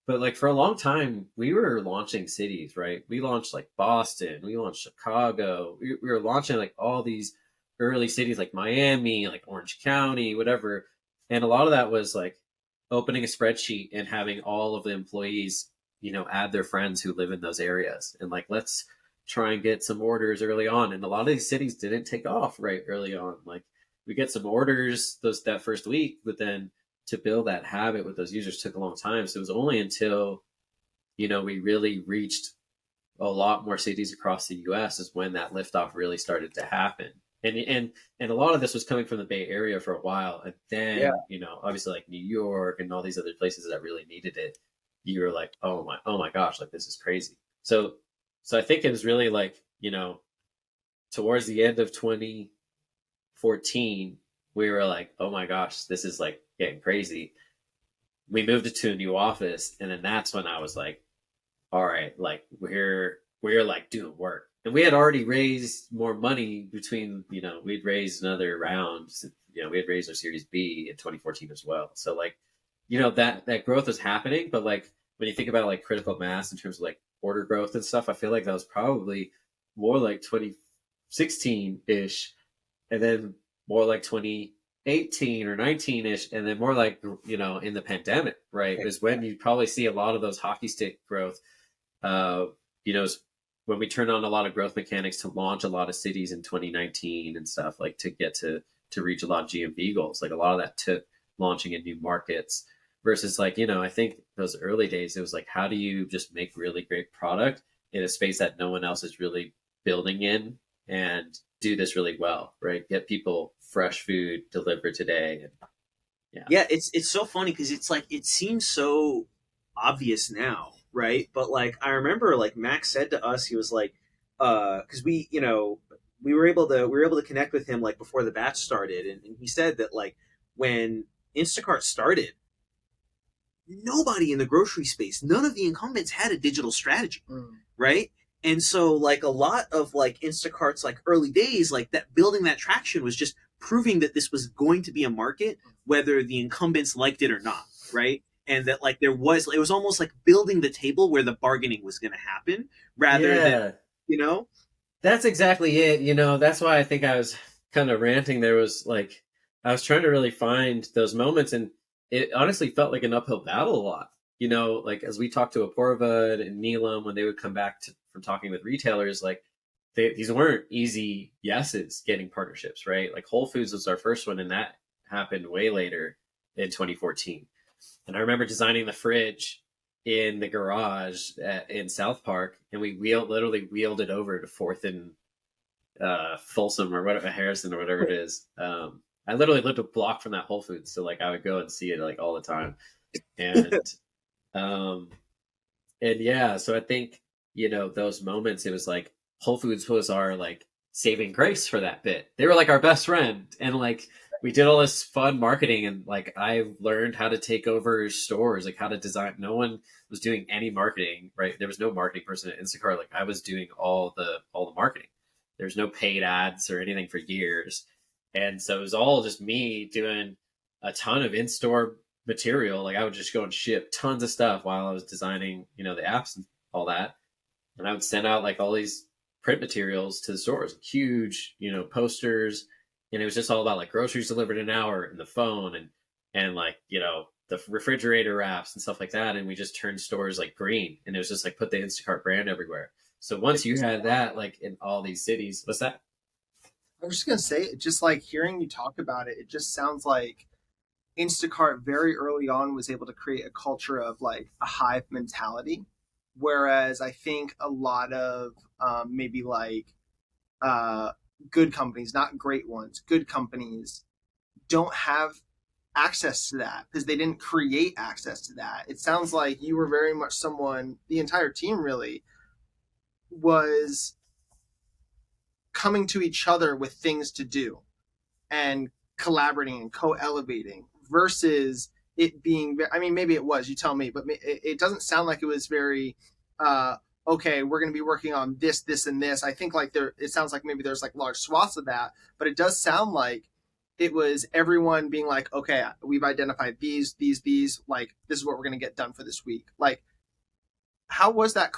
But like for a long time, we were launching cities, right? We launched like Boston, we launched Chicago, we were launching like all these early cities like Miami, like Orange County, whatever. And a lot of that was like opening a spreadsheet and having all of the employees, add their friends who live in those areas. And like, let's try and get some orders early on. And a lot of these cities didn't take off right early on. Like we get some orders that first week, but then to build that habit with those users took a long time. So it was only until, we really reached a lot more cities across the US is when that liftoff really started to happen. And a lot of this was coming from the Bay Area for a while. And Yeah. then, obviously like New York and all these other places that really needed it, you were like, oh my gosh, like this is crazy. So I think it was really like, towards the end of 2014, we were like, oh my gosh, this is like getting crazy. We moved it to a new office, and then that's when I was like, all right, like we're like doing work. And we had already raised more money between, we'd raised another round. We had raised our Series B in 2014 as well. So like, that growth was happening, but like when you think about like critical mass in terms of like order growth and stuff, I feel like that was probably more like 2016 ish, and then more like 2018 or 19ish, and then more like in the pandemic, right, is when you probably see a lot of those hockey stick growth. uh when we turned on a lot of growth mechanics to launch a lot of cities in 2019 and stuff, like to get to reach a lot of GMV goals. Like a lot of that took launching in new markets versus like, I think those early days, it was like, how do you just make really great product in a space that no one else is really building in and do this really well, right? Get people fresh food delivered today. And yeah. Yeah, it's so funny because it's like it seems so obvious now, right? But like I remember like Max said to us, he was like, because we were able to connect with him like before the batch started, and he said that like when Instacart started, nobody in the grocery space, none of the incumbents had a digital strategy, right? And so like a lot of like Instacart's like early days, like that building that traction was just proving that this was going to be a market, whether the incumbents liked it or not, right? And that like it was almost like building the table where the bargaining was going to happen rather than, Yeah, you know, that's exactly it. That's why I think I was kind of ranting. There was like, I was trying to really find those moments, and it honestly felt like an uphill battle a lot. Like as we talked to Apoorva and Neelam when they would come back from talking with retailers, like these weren't easy yeses getting partnerships, right? Like Whole Foods was our first one, and that happened way later in 2014. And I remember designing the fridge in the garage in South Park, and we literally wheeled it over to Fourth and Folsom or whatever, Harrison or whatever it is. I literally lived a block from that Whole Foods, so like I would go and see it like all the time, and um, and yeah, so I think those moments, it was like Whole Foods was our like saving grace for that bit. They were like our best friend, and like we did all this fun marketing, and like I learned how to take over stores, like how to design. No one was doing any marketing, right? There was no marketing person at Instacart. Like I was doing all the marketing. There's no paid ads or anything for years. And so it was all just me doing a ton of in-store material. Like I would just go and ship tons of stuff while I was designing, the apps and all that. And I would send out like all these print materials to the stores, huge, posters. And it was just all about like groceries delivered in an hour and the phone and like, the refrigerator wraps and stuff like that. And we just turned stores like green. And it was just like put the Instacart brand everywhere. So once you had that, like in all these cities, what's that? I was just gonna say, just like hearing you talk about it, it just sounds like Instacart very early on was able to create a culture of like a hive mentality, whereas I think a lot of maybe like uh, good companies, not great ones, good companies don't have access to that because they didn't create access to that. It sounds like you were very much someone, the entire team really was coming to each other with things to do and collaborating and co-elevating versus it being, I mean, maybe it was, you tell me, but it doesn't sound like it was very uh okay, we're going to be working on this and this. I think like there, it sounds like maybe there's like large swaths of that, but it does sound like it was everyone being like, okay, we've identified these, like this is what we're going to get done for this week. Like how was that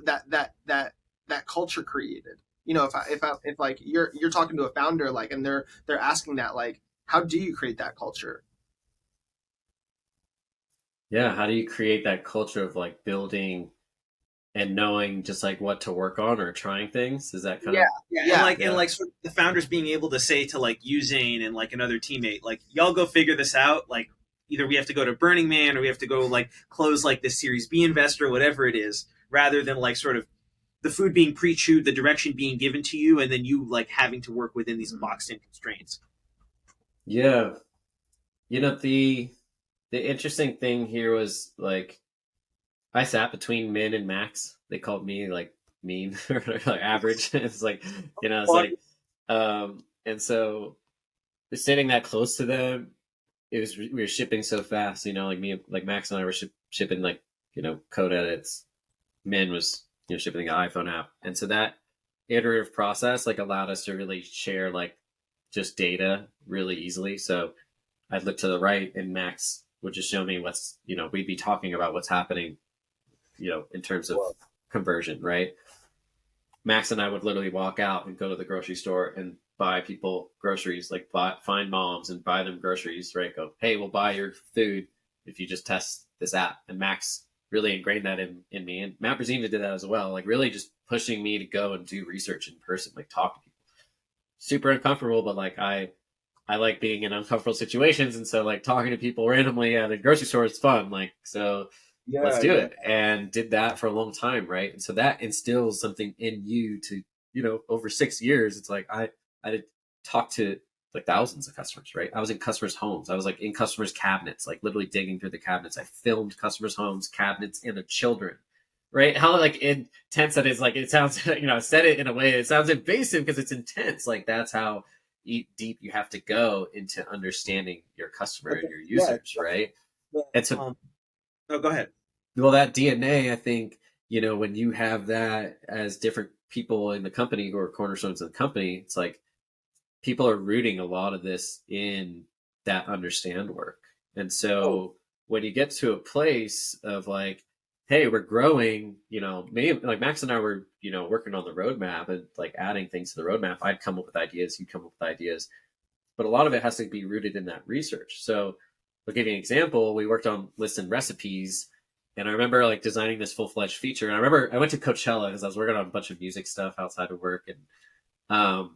that culture created? If like you're talking to a founder, like, and they're asking that, like, how do you create that culture? Yeah. How do you create that culture of like building and knowing just like what to work on or trying things? Is that kind Yeah, of, Yeah, and yeah, yeah. sort of the founders being able to say to like you, Zane, and like another teammate, like y'all go figure this out. Like either we have to go to Burning Man or we have to go like close like this Series B investor, whatever it is, rather than like sort of the food being pre-chewed, the direction being given to you, and then you like having to work within these boxed in constraints. Yeah. The interesting thing here was like I sat between Min and Max. They called me like mean or like average. It's like, it's like, and so sitting that close to them, we were shipping so fast, like me, like Max and I were shipping like, code edits. Min was, shipping the iPhone app. And so that iterative process like allowed us to really share like just data really easily. So I'd look to the right and Max would just show me what's, we'd be talking about what's happening, in terms of conversion, right? Max and I would literally walk out and go to the grocery store and buy people groceries, like find moms and buy them groceries, right? Go, hey, we'll buy your food if you just test this app. And Max really ingrained that in me. And Matt Brazina did that as well, like really just pushing me to go and do research in person, like talk to people. Super uncomfortable, but like I like being in uncomfortable situations, and so like talking to people randomly at a grocery store is fun. Like so, let's yeah, do yeah. it, and did that for a long time, right? And so that instills something in you to over 6 years. It's like I did talk to like thousands of customers, right? I was in customers' homes. I was like in customers' cabinets, like literally digging through the cabinets. I filmed customers' homes, cabinets, and their children. Right? How like intense that is. Like it sounds, I said it in a way it sounds invasive because it's intense. Like that's how deep you have to go into understanding your customer Okay. and your Yeah. users, right? Yeah. And so, Oh, go ahead. well, that DNA, I think, when you have that as different people in the company who are cornerstones of the company, it's like people are rooting a lot of this in that understand work. And Oh, so when you get to a place of like, hey, we're growing, maybe like Max and I were, working on the roadmap and like adding things to the roadmap. I'd come up with ideas, you'd come up with ideas, but a lot of it has to be rooted in that research. So I'll give you an example. We worked on lists and recipes, and I remember like designing this full-fledged feature. And I remember I went to Coachella because I was working on a bunch of music stuff outside of work, and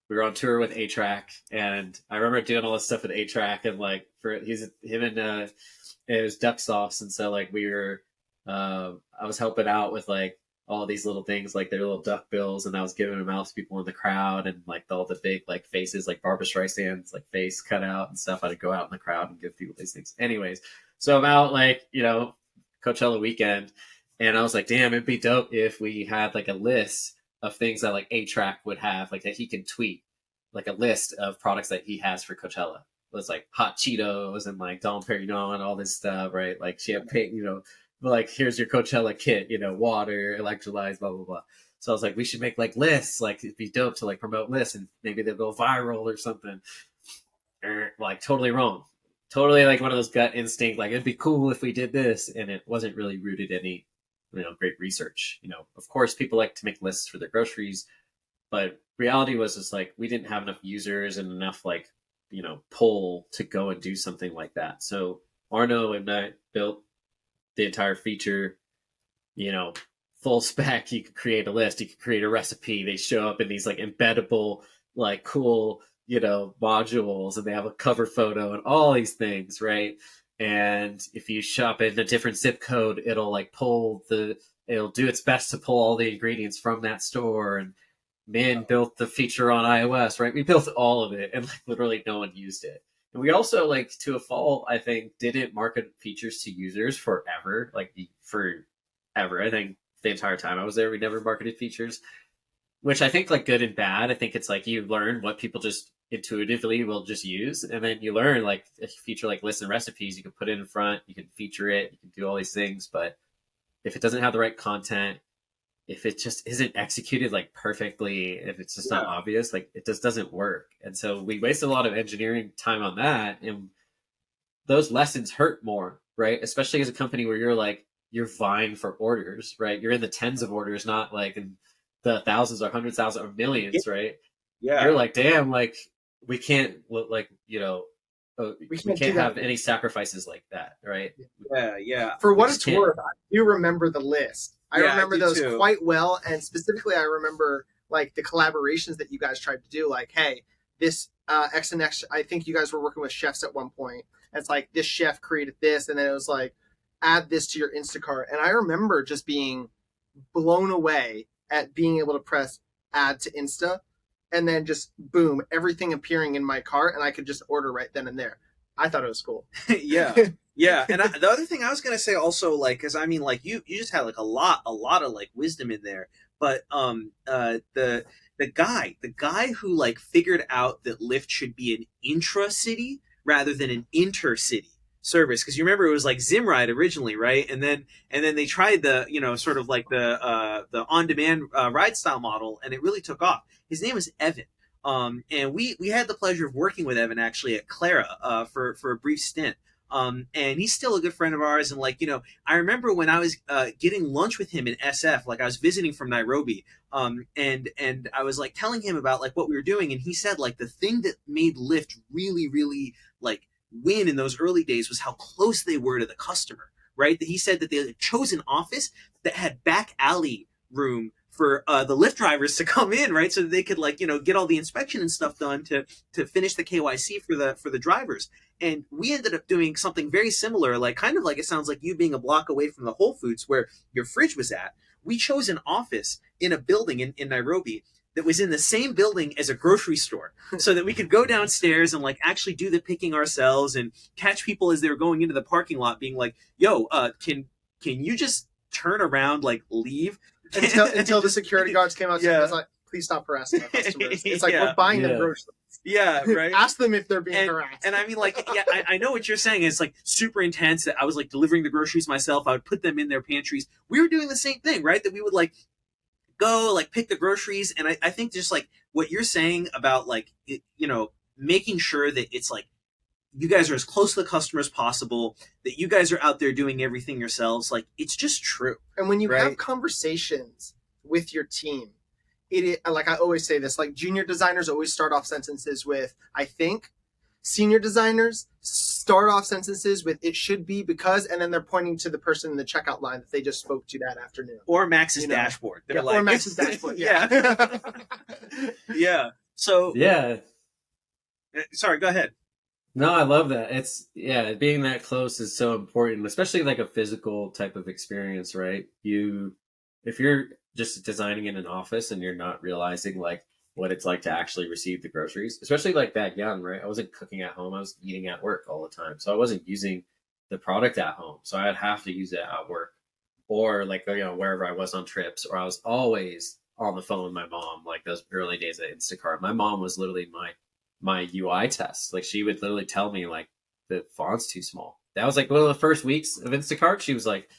we were on tour with A-Track, and I remember doing all this stuff with A-Track, and like for him and it was duck sauce, and so like we were I was helping out with like all these little things like their little duck bills, and I was giving them out to people in the crowd, and like all the big like faces like Barbara Streisand's like face cut out and stuff. I'd go out in the crowd and give people these things. Anyways, so I'm out like Coachella weekend, and I was like, damn, it'd be dope if we had like a list of things that like A-Track would have, like that he can tweet. like a list of products that he has for Coachella. It was like hot Cheetos and like Dom Perignon and all this stuff, right? Like champagne, like here's your Coachella kit, water, electrolytes, blah blah blah. So I was like, we should make like lists, like it'd be dope to like promote lists, and maybe they'll go viral or something. Like totally wrong, totally like one of those gut instinct, like it'd be cool if we did this, and it wasn't really rooted in any, great research. Of course, people like to make lists for their groceries, but reality was just like we didn't have enough users and enough like pull to go and do something like that. So Arno and I built the entire feature, full spec. You could create a list, you could create a recipe. They show up in these like embeddable, like cool, modules, and they have a cover photo and all these things, right? And if you shop in a different zip code, it'll do its best to pull all the ingredients from that store. And Min built the feature on iOS, right? We built all of it, and like literally no one used it. And we also, like, to a fault, I think, didn't market features to users forever. I think the entire time I was there, we never marketed features, which I think like good and bad. I think it's like you learn what people just intuitively will just use, and then you learn like a feature like lists and recipes. You can put it in front, you can feature it, you can do all these things, but if it doesn't have the right content, if it just isn't executed like perfectly, if it's just not obvious, like it just doesn't work. And so we waste a lot of engineering time on that, and those lessons hurt more, right? Especially as a company where you're vying for orders, right? You're in the tens of orders, not like in the thousands or hundreds thousand or millions, right? Yeah. You're like, damn, like we can't we can't have any sacrifices like that, right? Yeah. For what it's worth, I do remember the list. I remember those too. quite well, and specifically, I remember like the collaborations that you guys tried to do. Like, hey, this X and X. I think you guys were working with chefs at one point. And it's like this chef created this, and then it was like add this to your Instacart. And I remember just being blown away at being able to press add to Insta, and then just boom, everything appearing in my cart, and I could just order right then and there. I thought it was cool. Yeah. And the other thing I was gonna say also, like, because I mean, like, you just had like a lot of like wisdom in there, but the guy who like figured out that Lyft should be an intra-city rather than an intercity service, because you remember it was like Zimride originally, right? And then they tried the sort of like the on-demand ride style model, and it really took off. His name was Evan. And we had the pleasure of working with Evan actually at Clara for a brief stint. And he's still a good friend of ours. And like, I remember when I was getting lunch with him in SF, like I was visiting from Nairobi, and I was like telling him about like what we were doing, and he said like the thing that made Lyft really, really like win in those early days was how close they were to the customer, right? That he said that they had chosen an office that had back alley room for the Lyft drivers to come in, right? So that they could like, get all the inspection and stuff done to finish the KYC for the drivers. And we ended up doing something very similar, like kind of like it sounds like you being a block away from the Whole Foods where your fridge was at. We chose an office in a building in Nairobi that was in the same building as a grocery store, so that we could go downstairs and like actually do the picking ourselves and catch people as they were going into the parking lot being like, yo, can you just turn around, like leave? Until the security guards came out. I was like, please stop harassing our customers. It's like we're buying them groceries. Yeah, right. Ask them if they're being harassed. And I mean, like, I know what you're saying. It's like super intense that I was like delivering the groceries myself. I would put them in their pantries. We were doing the same thing, right? That we would like go like pick the groceries. And I think just like what you're saying about like, making sure that it's like you guys are as close to the customer as possible, that you guys are out there doing everything yourselves. Like, it's just true. And when you have conversations with your team, like I always say this, like junior designers always start off sentences with, I think. Senior designers start off sentences with, it should be because, and then they're pointing to the person in the checkout line that they just spoke to that afternoon. Or Max's dashboard. They're like, or Max's dashboard. Yeah. Yeah. So. Yeah. Sorry, go ahead. No, I love that. Being that close is so important, especially like a physical type of experience, right? If you're just designing in an office and you're not realizing like what it's like to actually receive the groceries, especially like that young, right? I wasn't cooking at home. I was eating at work all the time. So I wasn't using the product at home. So I'd have to use it at work or like, wherever I was on trips, or I was always on the phone with my mom, like those early days at Instacart. My mom was literally my UI test. Like she would literally tell me like the font's too small. That was like one of the first weeks of Instacart. She was like,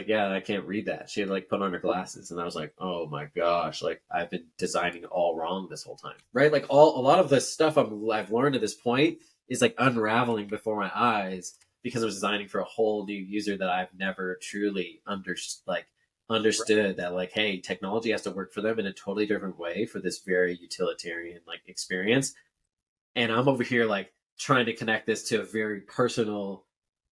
yeah, I can't read that. She had like put on her glasses, and I was like, oh my gosh, like I've been designing all wrong this whole time, right? Like a lot of the stuff I've learned at this point is like unraveling before my eyes because I was designing for a whole new user that I've never truly understood that like, hey, technology has to work for them in a totally different way for this very utilitarian like experience, and I'm over here like trying to connect this to a very personal,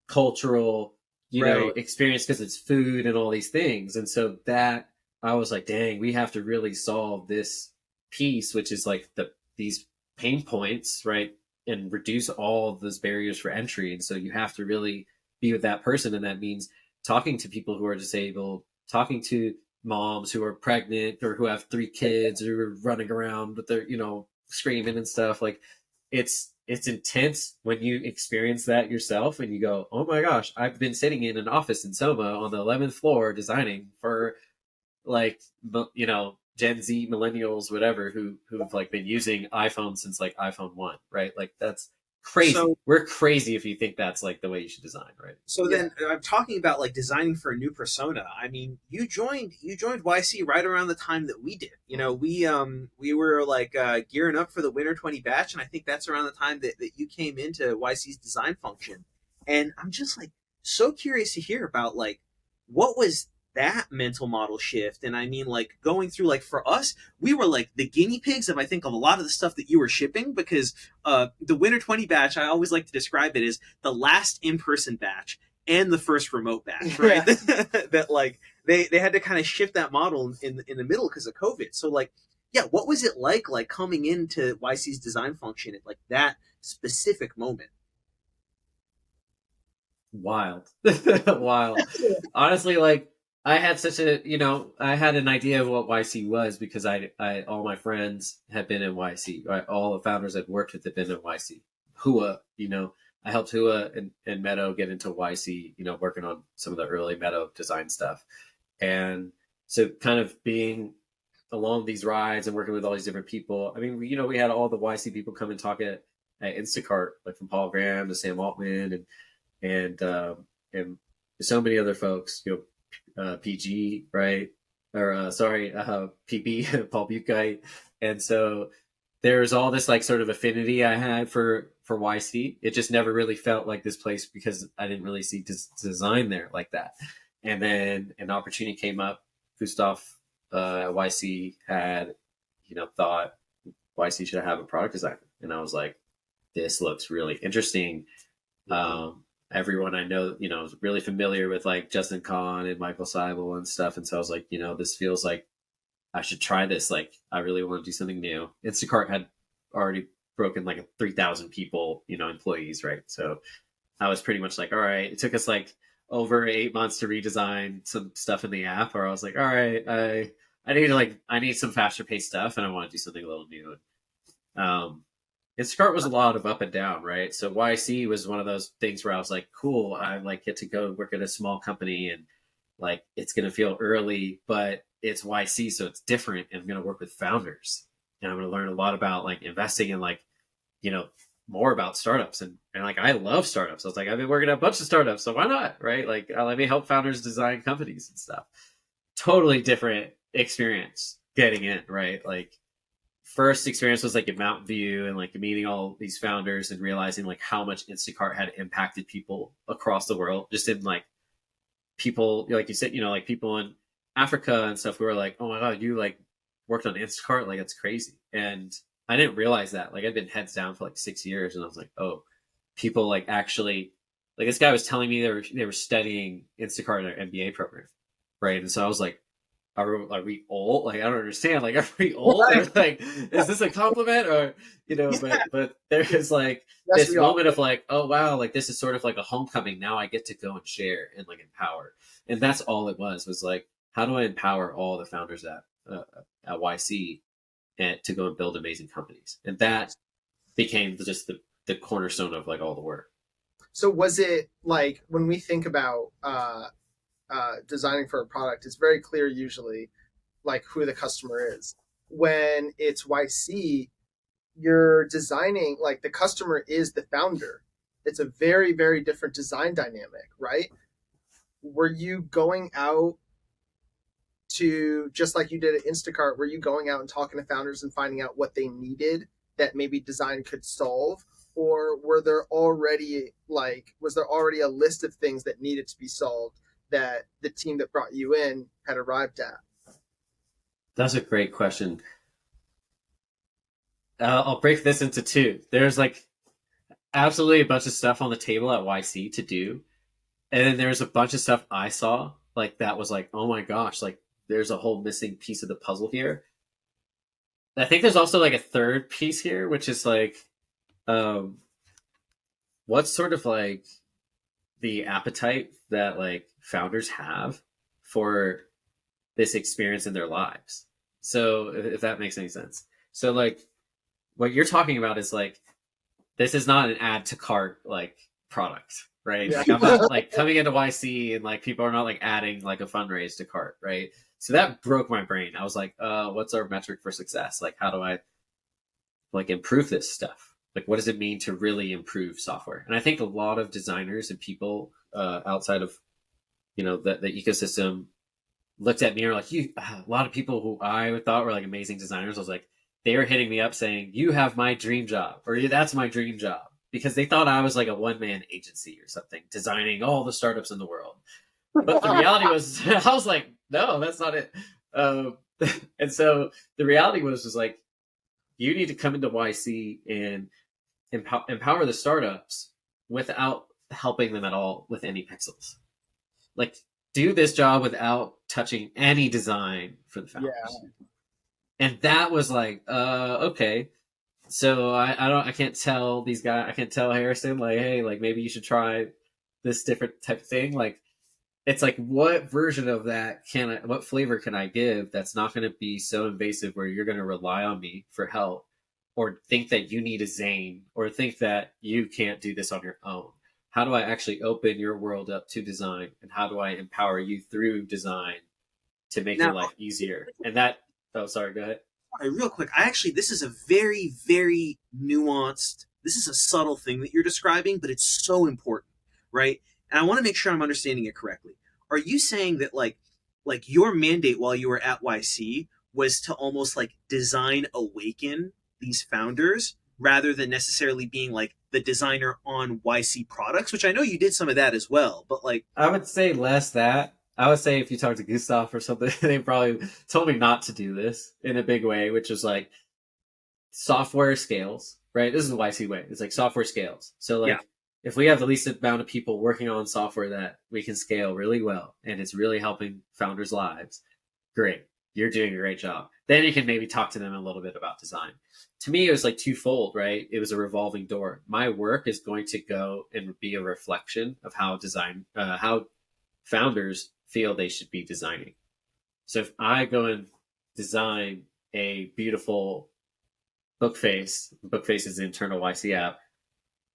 cultural, Right. experience because it's food and all these things. And so that I was like, dang, we have to really solve this piece, which is like these pain points, right? And reduce all of those barriers for entry. And so you have to really be with that person. And that means talking to people who are disabled, talking to moms who are pregnant or who have 3 kids who are running around with their, screaming and stuff. Like it's intense when you experience that yourself and you go, oh my gosh, I've been sitting in an office in Soma on the 11th floor designing for like, Gen Z millennials, whatever, who've like been using iPhones since like iPhone 1, right? Like that's crazy. So We're crazy if you think that's like the way you should design, right? so Yeah. then I'm talking about like designing for a new persona. I mean, you joined YC right around the time that we did. We were like gearing up for the Winter 20 batch, and I think that's around the time that you came into YC's design function. And I'm just like so curious to hear about like what was that mental model shift. And I mean, like going through, like, for us, we were like the guinea pigs of, I think, of a lot of the stuff that you were shipping, because the Winter 20 batch, I always like to describe it as the last in-person batch and the first remote batch, right? Yeah. That like they had to kind of shift that model in the middle because of COVID. So like, yeah, what was it like coming into YC's design function at like that specific moment? Wild. Wild. Honestly, like I had an idea of what YC was because all my friends had been in YC. Right? All the founders I'd worked with had been in YC. Hua, I helped Hua and Meadow get into YC, working on some of the early Meadow design stuff. And so kind of being along these rides and working with all these different people. I mean, we had all the YC people come and talk at Instacart, like from Paul Graham to Sam Altman and so many other folks, PG, right? Or sorry, PP, Paul Buchheit. And so there's all this like sort of affinity I had for YC. It just never really felt like this place because I didn't really see design there like that. And then an opportunity came up. Gustav at YC had, thought YC should have a product designer. And I was like, this looks really interesting. Everyone I know, is really familiar with like Justin Kahn and Michael Seibel and stuff. And so I was like, this feels like I should try this. Like, I really want to do something new. Instacart had already broken like 3,000 people, employees, right? So I was pretty much like, all right. It took us like over 8 months to redesign some stuff in the app, or I was like, all right, I need some faster paced stuff, and I want to do something a little new. Instacart was a lot of up and down, right? So YC was one of those things where I was like, cool, I like get to go work at a small company, and like it's gonna feel early, but it's YC, so it's different, and I'm gonna work with founders, and I'm gonna learn a lot about like investing in like, more about startups, and like I love startups. I was like, I've been working at a bunch of startups, so why not, right? Like let me help founders design companies and stuff. Totally different experience getting in, right? Like first experience was like in Mountain View and like meeting all these founders and realizing like how much Instacart had impacted people across the world, just in like people, like you said, like people in Africa and stuff who were like, oh my God, you like worked on Instacart? Like, that's crazy. And I didn't realize that. Like, I'd been heads down for like 6 years, and I was like, oh, people like actually, like this guy was telling me they were studying Instacart in their MBA program, right? And so I was like, are we old? Like, I don't understand. Like, are we old? Or, like, is this a compliment? Or, but there's like Yes, this we all. moment of like, oh wow, like this is sort of like a homecoming. Now I get to go and share and like empower. And that's all it was like, how do I empower all the founders at YC and to go and build amazing companies? And that became just the cornerstone of like all the work. So was it like when we think about designing for a product, it's very clear usually like who the customer is. When it's YC, you're designing, like the customer is the founder. It's a very, very different design dynamic, right? Were you going out to, just like you did at Instacart, were you going out and talking to founders and finding out what they needed that maybe design could solve? Or were there already like, was there already a list of things that needed to be solved that the team that brought you in had arrived at? That's a great question. I'll break this into two. There's like absolutely a bunch of stuff on the table at YC to do, and then there's a bunch of stuff I saw like that was like, oh my gosh, like there's a whole missing piece of the puzzle here. I think there's also like a third piece here, which is like, um, what's sort of like the appetite that like founders have for this experience in their lives. So if that makes any sense. So like what you're talking about is like, this is not an add to cart like product, right? Yeah. Like I'm not like coming into YC and like people are not like adding like a fundraise to cart, right? So that broke my brain. I was like, what's our metric for success? Like how do I like improve this stuff? Like what does it mean to really improve software? And I think a lot of designers and people outside of the ecosystem looked at me and were like, you a lot of people who I thought were like amazing designers, I was like, they were hitting me up saying, you have my dream job, or that's my dream job, because they thought I was like a one-man agency or something, designing all the startups in the world. But the reality was, I was like, no, that's not it. And so the reality was like, you need to come into YC and empower the startups without helping them at all with any pixels. Like, do this job without touching any design for the founders. Yeah. And that was like, okay. So I can't tell these guys, I can't tell Harrison like, hey, like maybe you should try this different type of thing. Like, it's like, what version of that what flavor can I give that's not going to be so invasive where you're going to rely on me for help, or think that you need a Zain, or think that you can't do this on your own? How do I actually open your world up to design, and how do I empower you through design to make Now, your life easier? And that, oh, sorry, go ahead. sorry, real quick, I actually, this is a very, very nuanced, this is a subtle thing that you're describing, but it's so important, right? And I want to make sure I'm understanding it correctly. Are you saying that like your mandate while you were at YC was to almost like design awaken these founders rather than necessarily being like the designer on YC products, which I know you did some of that as well, but like I would say less that. I would say if you talk to Gustav or something, they probably told me not to do this in a big way, which is like software scales, right? This is the YC way. It's like software scales. So like, yeah. if we have the least amount of people working on software that we can scale really well and it's really helping founders' lives, great. You're doing a great job. Then you can maybe talk to them a little bit about design. To me, it was like twofold, right? It was a revolving door. My work is going to go and be a reflection of how founders feel they should be designing. So if I go and design a beautiful book face is the internal YC app.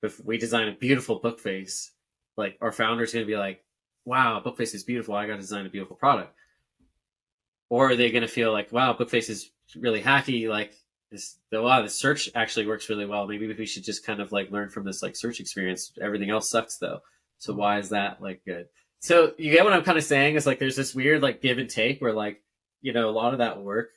If we design a beautiful book face, like our founder's going to be like, wow, book face is beautiful. I got to design a beautiful product. Or are they going to feel like, wow, Bookface is really hacky. Like the search actually works really well. Maybe we should just kind of like learn from this like search experience. Everything else sucks though. So why is that like good? So you get what I'm kind of saying is like, there's this weird like give and take where like, a lot of that work,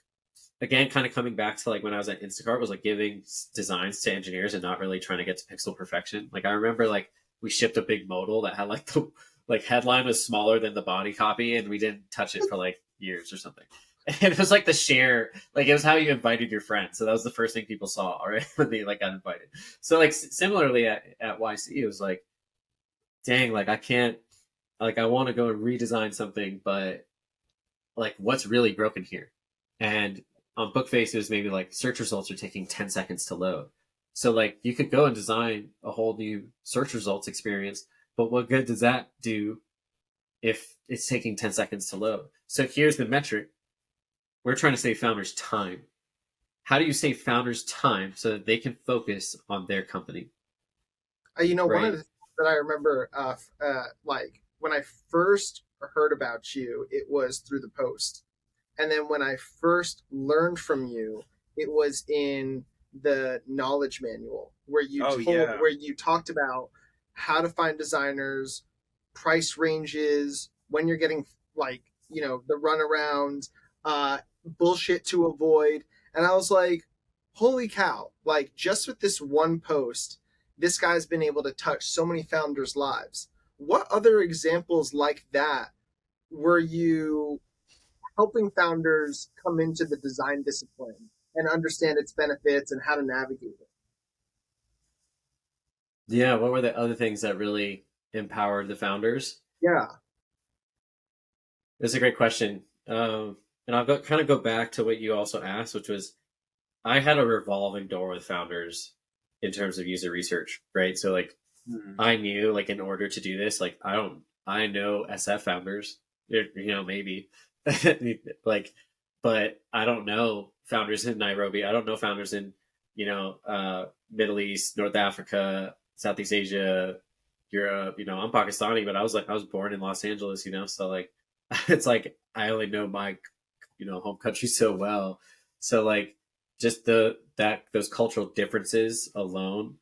again, kind of coming back to like when I was at Instacart, was like giving designs to engineers and not really trying to get to pixel perfection. Like I remember like we shipped a big modal that had like the like headline was smaller than the body copy, and we didn't touch it for like years or something. And it was like the share, like it was how you invited your friends. So that was the first thing people saw, right, when they like got invited. So like similarly at YC, it was like, dang, like I can't, like I want to go and redesign something, but like what's really broken here? And on Bookface, it was maybe like search results are taking 10 seconds to load. So like you could go and design a whole new search results experience, but what good does that do if it's taking 10 seconds to load? So here's the metric. We're trying to save founders time. How do you save founders time so that they can focus on their company? One Right? of the things that I remember, like when I first heard about you, it was through the post. And then when I first learned from you, it was in the knowledge manual where Oh yeah. where you talked about how to find designers, price ranges, when you're getting like, the runaround, bullshit to avoid. And I was like, holy cow, like just with this one post, this guy's been able to touch so many founders' lives. What other examples like that were you helping founders come into the design discipline and understand its benefits and how to navigate it? Yeah, what were the other things that really empowered the founders? Yeah. It's a great question. And I'll kind of go back to what you also asked, which was I had a revolving door with founders in terms of user research, right? So like Hmm. I knew like in order to do this, like I know SF founders, maybe like, but I don't know founders in Nairobi. I don't know founders in, Middle East, North Africa, Southeast Asia, Europe. I'm Pakistani, but I was born in Los Angeles, so like, it's like I only know my, home country so well. So like, just those cultural differences alone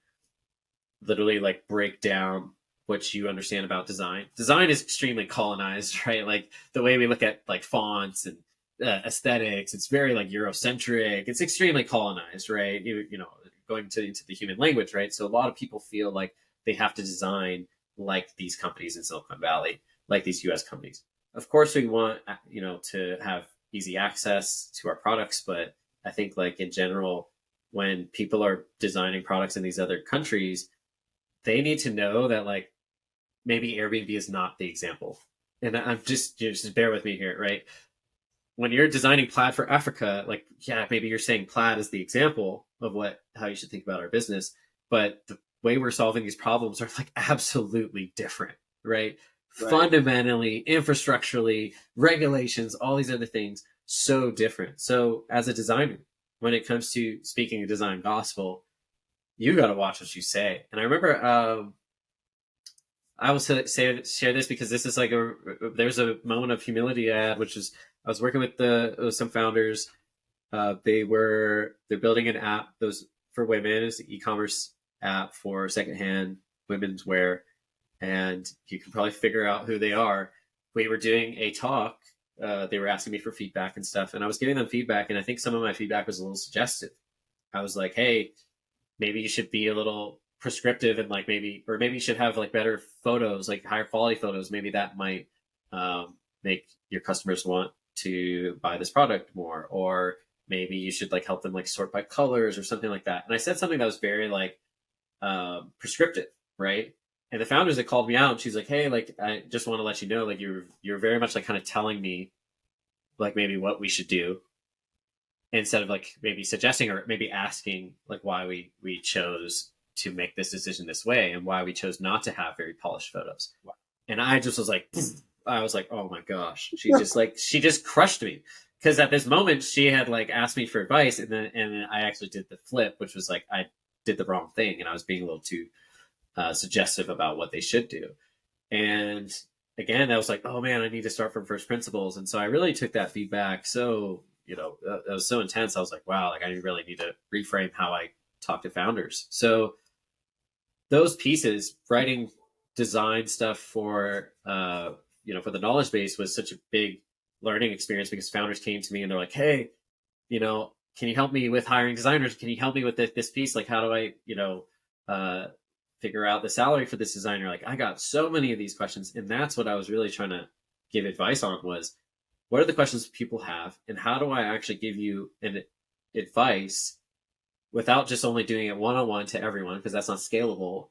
literally like break down what you understand about design. Design is extremely colonized, right? Like the way we look at like fonts and aesthetics, it's very like Eurocentric. It's extremely colonized, right? Going into the human language, right? So a lot of people feel like they have to design like these companies in Silicon Valley, like these US companies. Of course, we want, to have easy access to our products, but I think like in general, when people are designing products in these other countries, they need to know that like maybe Airbnb is not the example. And I'm just bear with me here, right? When you're designing plaid for Africa, like yeah, maybe you're saying plaid is the example of how you should think about our business, but the way we're solving these problems are like absolutely different, right? Right. Fundamentally, infrastructurally, regulations, all these other things, so different. So as a designer, when it comes to speaking a design gospel, you got to watch what you say. And I remember I will share this because this is like there's a moment of humility I had, which is I was working with some founders. They're building an app those for women. It's an e-commerce app for secondhand women's wear, and you can probably figure out who they are. We were doing a talk. They were asking me for feedback and stuff, and I was giving them feedback, and I think some of my feedback was a little suggestive. I was like, "Hey, maybe you should be a little prescriptive and like maybe you should have like better photos, like higher quality photos. Maybe that might make your customers want to buy this product more, or maybe you should like help them like sort by colors or something like that." And I said something that was very like prescriptive, right? And the founders that called me out, she's like, "Hey, like I just want to let you know, like you're very much like kind of telling me like maybe what we should do instead of like maybe suggesting or maybe asking like why we chose to make this decision this way and why we chose not to have very polished photos." And I just was like, I was like, oh my gosh, she just crushed me because at this moment she had like asked me for advice, and then I actually did the flip, which was like I did the wrong thing and I was being a little too suggestive about what they should do. And again, I was like, oh man, I need to start from first principles. And so I really took that feedback. So, that was so intense. I was like, wow, like I really need to reframe how I talk to founders. So those pieces, writing design stuff for the knowledge base was such a big learning experience because founders came to me and they're like, hey, can you help me with hiring designers? Can you help me with this piece? Like, how do I, uh, figure out the salary for this designer? Like, I got so many of these questions, and that's what I was really trying to give advice on was what are the questions people have, and how do I actually give you an advice without just only doing it one-on-one to everyone because that's not scalable,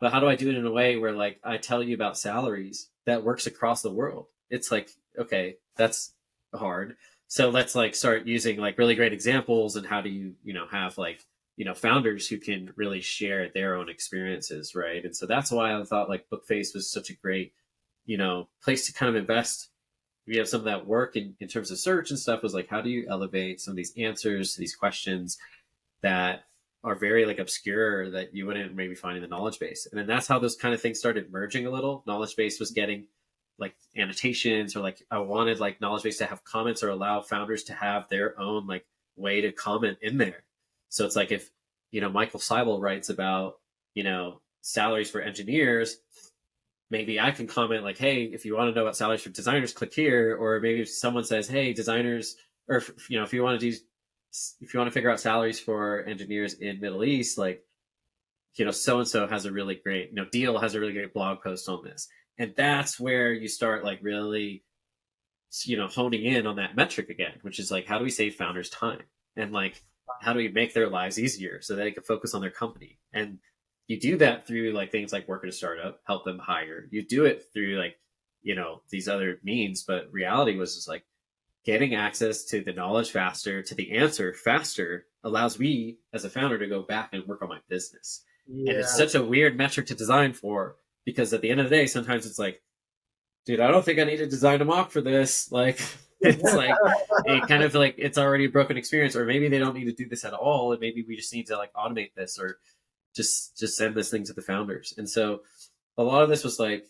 but how do I do it in a way where like I tell you about salaries that works across the world? It's like, okay, that's hard, so let's like start using like really great examples, and how do you have like founders who can really share their own experiences, right? And so that's why I thought like Bookface was such a great place to kind of invest. We have some of that work in terms of search and stuff was like, how do you elevate some of these answers to these questions that are very like obscure that you wouldn't maybe find in the knowledge base? And then that's how those kind of things started merging a little. Knowledge base was getting like annotations, or like I wanted like knowledge base to have comments or allow founders to have their own like way to comment in there. So it's like if, Michael Seibel writes about, salaries for engineers, maybe I can comment like, hey, if you want to know about salaries for designers, click here. Or maybe if someone says, hey, designers, or if you want to do, if you want to figure out salaries for engineers in Middle East, like, so and so has a really great, Deal has a really great blog post on this. And that's where you start like really, honing in on that metric again, which is like, how do we save founders time? And like, how do we make their lives easier so that they can focus on their company? And you do that through like things like work at a startup, help them hire. You do it through like, these other means, but reality was just like getting access to the knowledge faster, to the answer faster, allows me as a founder to go back and work on my business. And it's Yeah. such a weird metric to design for, because at the end of the day, sometimes it's like, dude, I don't think I need to design a mock for this. Like, it's like it kind of like it's already a broken experience, or maybe they don't need to do this at all, and maybe we just need to like automate this, or just send this thing to the founders. And so a lot of this was like,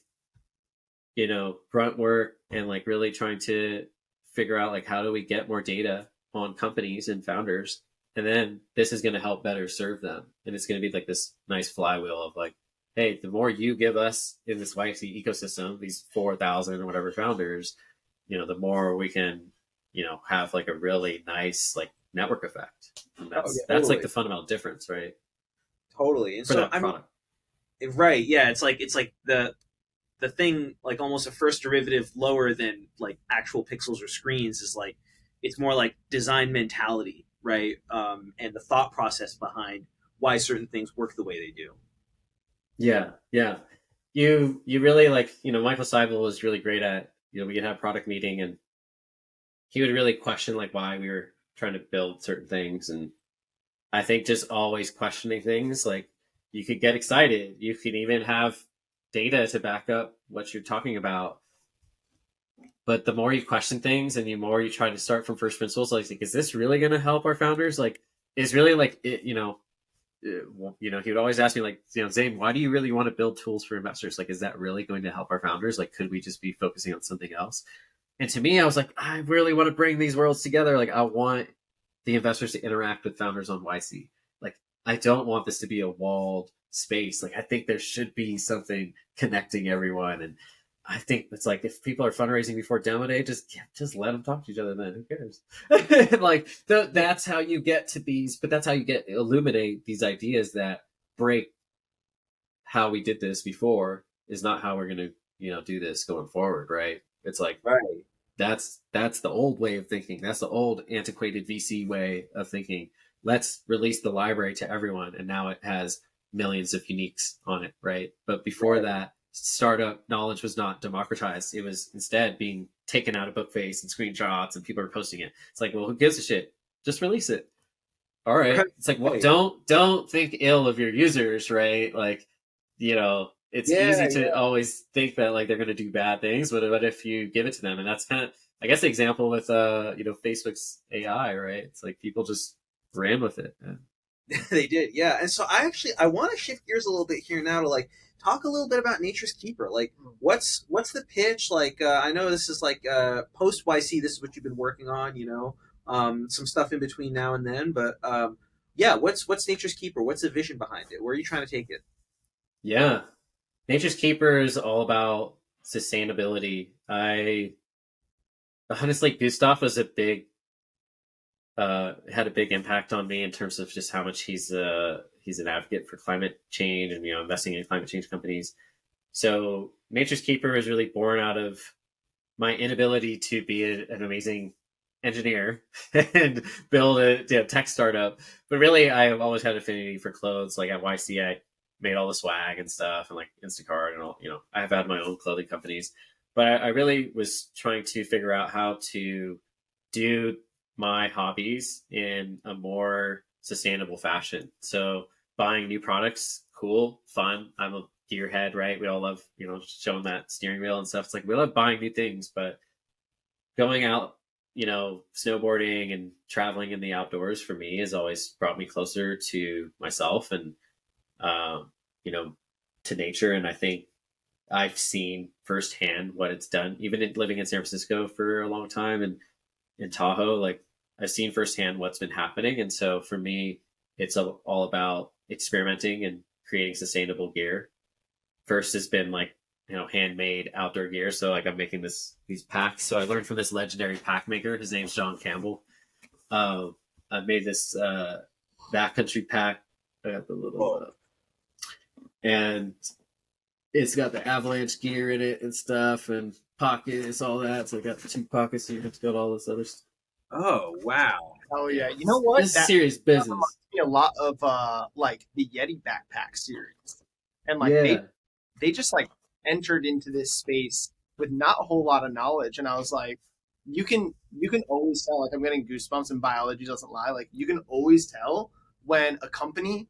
grunt work and like really trying to figure out like how do we get more data on companies and founders, and then this is going to help better serve them, and it's going to be like this nice flywheel of like, hey, the more you give us in this YC ecosystem, these 4,000 or whatever founders, the more we can, have like a really nice like network effect. And that's like the fundamental difference, right? Totally. And For so that I mean, product. right, yeah, it's like the thing, like almost a first derivative lower than like actual pixels or screens, is like it's more like design mentality, right? And the thought process behind why certain things work the way they do. Yeah, yeah. You really like, Michael Seibel was really great at, we could have a product meeting and he would really question like why we were trying to build certain things. And I think just always questioning things, like you could get excited. You can even have data to back up what you're talking about. But the more you question things and the more you try to start from first principles, like, is this really going to help our founders? Like, is really like it, he would always ask me like, Zain, why do you really want to build tools for investors? Like, is that really going to help our founders? Like, could we just be focusing on something else? And to me, I was like, I really want to bring these worlds together. Like, I want the investors to interact with founders on YC. Like, I don't want this to be a walled space. Like, I think there should be something connecting everyone. And I think it's like if people are fundraising before demo day, just let them talk to each other. Then who cares? Like that's how you get to these, but that's how you get illuminate these ideas that break how we did this before is not how we're gonna do this going forward, right? It's like Right. that's the old way of thinking. That's the old antiquated VC way of thinking. Let's release the library to everyone, and now it has millions of uniques on it, right? But before that, startup knowledge was not democratized. It was instead being taken out of Bookface and screenshots, and people are posting it. It's like, well, who gives a shit? Just release it. All right. Right. It's like, well, don't think ill of your users, right? Like, it's Yeah, easy to always think that like they're going to do bad things, but if you give it to them, and that's kind of, I guess, the example with Facebook's AI, right? It's like people just ran with it. they did. Yeah. And so I want to shift gears a little bit here now to like talk a little bit about Nature's Keeper. Like what's the pitch? Like I know this is like post YC, this is what you've been working on, some stuff in between now and then, but yeah, what's Nature's Keeper? What's the vision behind it? Where are you trying to take it? Yeah, Nature's Keeper is all about sustainability. I honestly, Gustav was a big had a big impact on me in terms of just how much he's an advocate for climate change and investing in climate change companies. So Nature's Keeper is really born out of my inability to be an amazing engineer and build a tech startup. But really, I've always had affinity for clothes. Like at YC, I made all the swag and stuff, and like Instacart and all. I've had my own clothing companies, but I really was trying to figure out how to do my hobbies in a more sustainable fashion. So buying new products, cool, fun. I'm a gearhead, right? We all love, showing that steering wheel and stuff. It's like we love buying new things, but going out, snowboarding and traveling in the outdoors for me has always brought me closer to myself and, um, you know, to nature. And I think I've seen firsthand what it's done. Even living in San Francisco for a long time and in Tahoe, like I've seen firsthand what's been happening. And so for me, it's all about experimenting and creating sustainable gear. First has been like, handmade outdoor gear. So like I'm making these packs. So I learned from this legendary pack maker. His name's John Campbell. I made this backcountry pack. I got the little and it's got the avalanche gear in it and stuff, and pockets, all that. So I got the 2 pockets here. It's got all this other stuff. Oh wow. Oh Yeah, yeah, you know what? this is serious business. Me a lot of like the Yeti backpack series, and like Yeah, they just like entered into this space with not a whole lot of knowledge, and I was like, you can always tell. Like I'm getting goosebumps, and biology doesn't lie. Like you can always tell when a company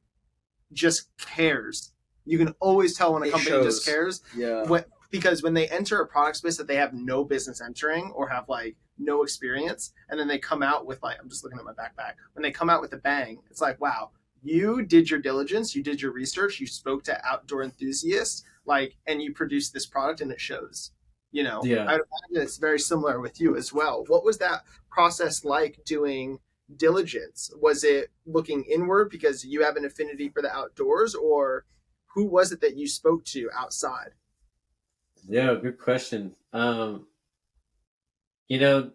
just cares. You can always tell when a It company just shows. cares. Yeah. Because when they enter a product space that they have no business entering or have like no experience, and then they come out with like, I'm just looking at my backpack. When they come out with a bang, it's like, wow, you did your diligence, you did your research, you spoke to outdoor enthusiasts, like, and you produced this product, and it shows. yeah. I imagine it's very similar with you as well. What was that process like doing diligence? Was it looking inward because you have an affinity for the outdoors, or who was it that you spoke to outside? Yeah, good question. You know,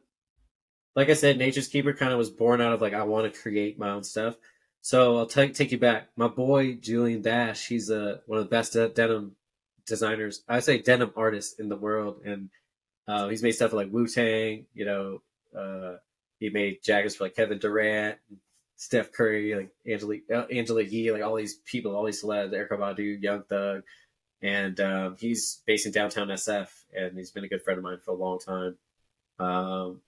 like I said, Nature's Keeper kind of was born out of like I want to create my own stuff. So I'll take you back. My boy Julian Dash, he's one of the best denim designers. I say denim artists in the world, and he's made stuff for like Wu Tang. He made jackets for like Kevin Durant, Steph Curry, like Angela Yee, like all these people, all these celebs, Erykah Badu, Young Thug, and he's based in downtown SF, and he's been a good friend of mine for a long time,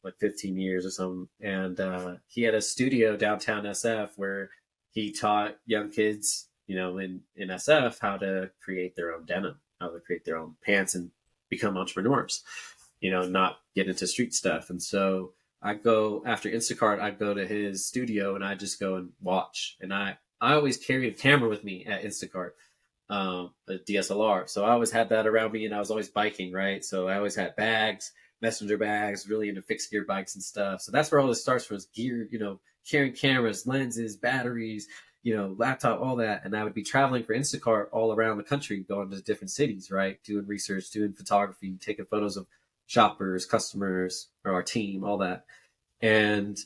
like 15 years or something. And he had a studio downtown SF where he taught young kids, in SF how to create their own denim, how to create their own pants and become entrepreneurs, not get into street stuff. And so I go after Instacart, I'd go to his studio and I just go and watch. And I always carried a camera with me at Instacart, a DSLR. So I always had that around me, and I was always biking, right? So I always had bags, messenger bags, really into fixed gear bikes and stuff. So that's where all this starts was gear, carrying cameras, lenses, batteries, laptop, all that. And I would be traveling for Instacart all around the country, going to different cities, right? Doing research, doing photography, taking photos of shoppers, customers, or our team, all that. And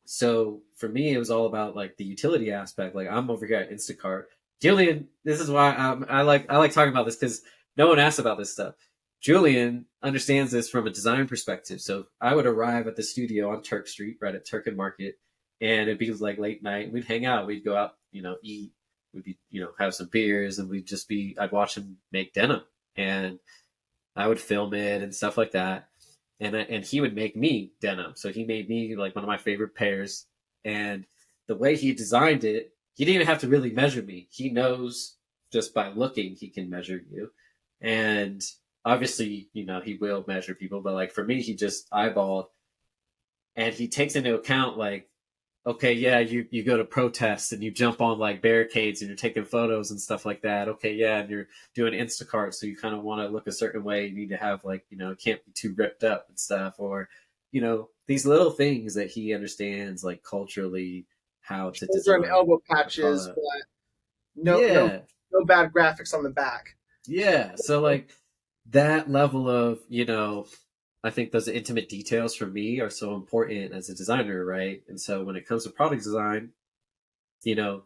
so for me, it was all about like the utility aspect. Like I'm over here at Instacart. Julian, this is why I like talking about this because no one asks about this stuff. Julian understands this from a design perspective. So I would arrive at the studio on Turk Street, right at Turk and Market, and it'd be like late night. We'd hang out. We'd go out, eat. We'd be, have some beers, and I'd watch him make denim, and I would film it and stuff like that. And he would make me denim. So he made me like one of my favorite pairs. And the way he designed it, he didn't even have to really measure me. He knows just by looking, he can measure you. And obviously, he will measure people. But like for me, he just eyeballed, and he takes into account like, okay, yeah, you go to protests and you jump on like barricades and you're taking photos and stuff like that. Okay, yeah, and you're doing Instacart, so you kind of want to look a certain way. You need to have like, it can't be too ripped up and stuff, or these little things that he understands like culturally how to Shoulder and design. elbow patches, but no, no, Yeah, no bad graphics on the back. yeah. So like that level of, I think those intimate details for me are so important as a designer, right? And so when it comes to product design, you know,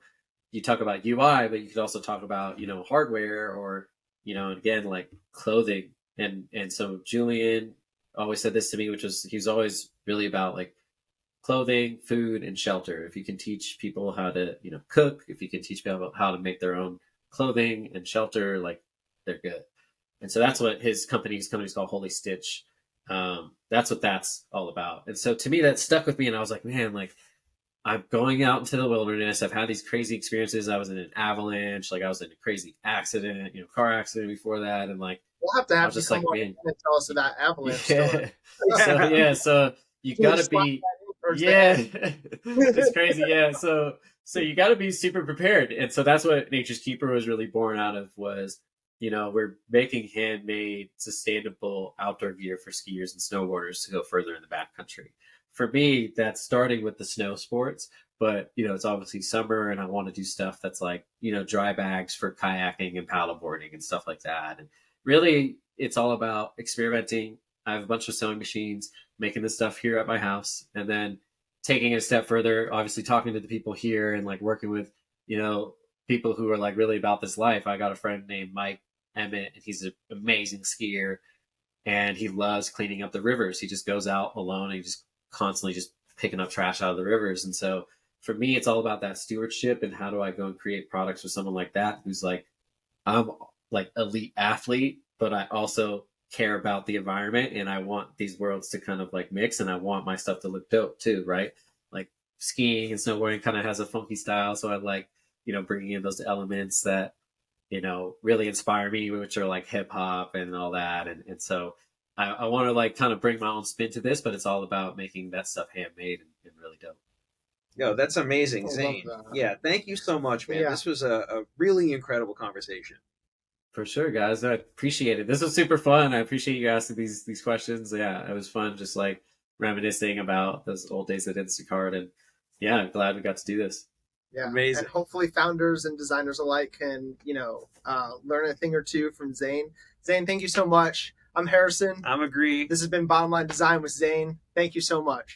you talk about UI, but you could also talk about, hardware or, again, like clothing. And so Julian always said this to me, which was he was always really about like clothing, food, and shelter. If you can teach people how to, cook, if you can teach people how to make their own clothing and shelter, like they're good. And so that's what his company's called Holy Stitch. That's what that's all about. And so to me, that stuck with me. And I was like, man, like I'm going out into the wilderness. I've had these crazy experiences. I was in an avalanche, like I was in a crazy accident, car accident before that. And like, We'll have to I have was you just come like, on man, and tell us of that avalanche story. yeah. So you Can you gotta just slide be, that in first yeah, day? it's crazy. Yeah. So you gotta be super prepared. And so that's what Nature's Keeper was really born out of was we're making handmade, sustainable outdoor gear for skiers and snowboarders to go further in the backcountry. For me, that's starting with the snow sports, but it's obviously summer, and I want to do stuff that's like dry bags for kayaking and paddleboarding and stuff like that. And really, it's all about experimenting. I have a bunch of sewing machines, making this stuff here at my house, and then taking it a step further. Obviously, talking to the people here and like working with people who are like really about this life. I got a friend named Mike Emmett, and he's an amazing skier, and he loves cleaning up the rivers. He just goes out alone and he just constantly just picking up trash out of the rivers. And so for me, it's all about that stewardship and how do I go and create products for someone like that who's like, I'm like elite athlete, but I also care about the environment and I want these worlds to kind of like mix and I want my stuff to look dope too, right? Like skiing and snowboarding kind of has a funky style. So I like, bringing in those elements that really inspire me, which are like hip hop and all that. And so I want to like kind of bring my own spin to this, but it's all about making that stuff handmade and really dope. Yo, that's amazing, I love Zane. that. Yeah, thank you so much, man. Yeah. This was a really incredible conversation. For sure, guys. I appreciate it. This was super fun. I appreciate you asking these questions. Yeah, it was fun just like reminiscing about those old days at Instacart. And yeah, I'm glad we got to do this. Yeah, Amazing. and hopefully founders and designers alike can, learn a thing or two from Zane. Zane, thank you so much. I'm Harrison. I'm agree. This has been Bottom Line Design with Zane. Thank you so much.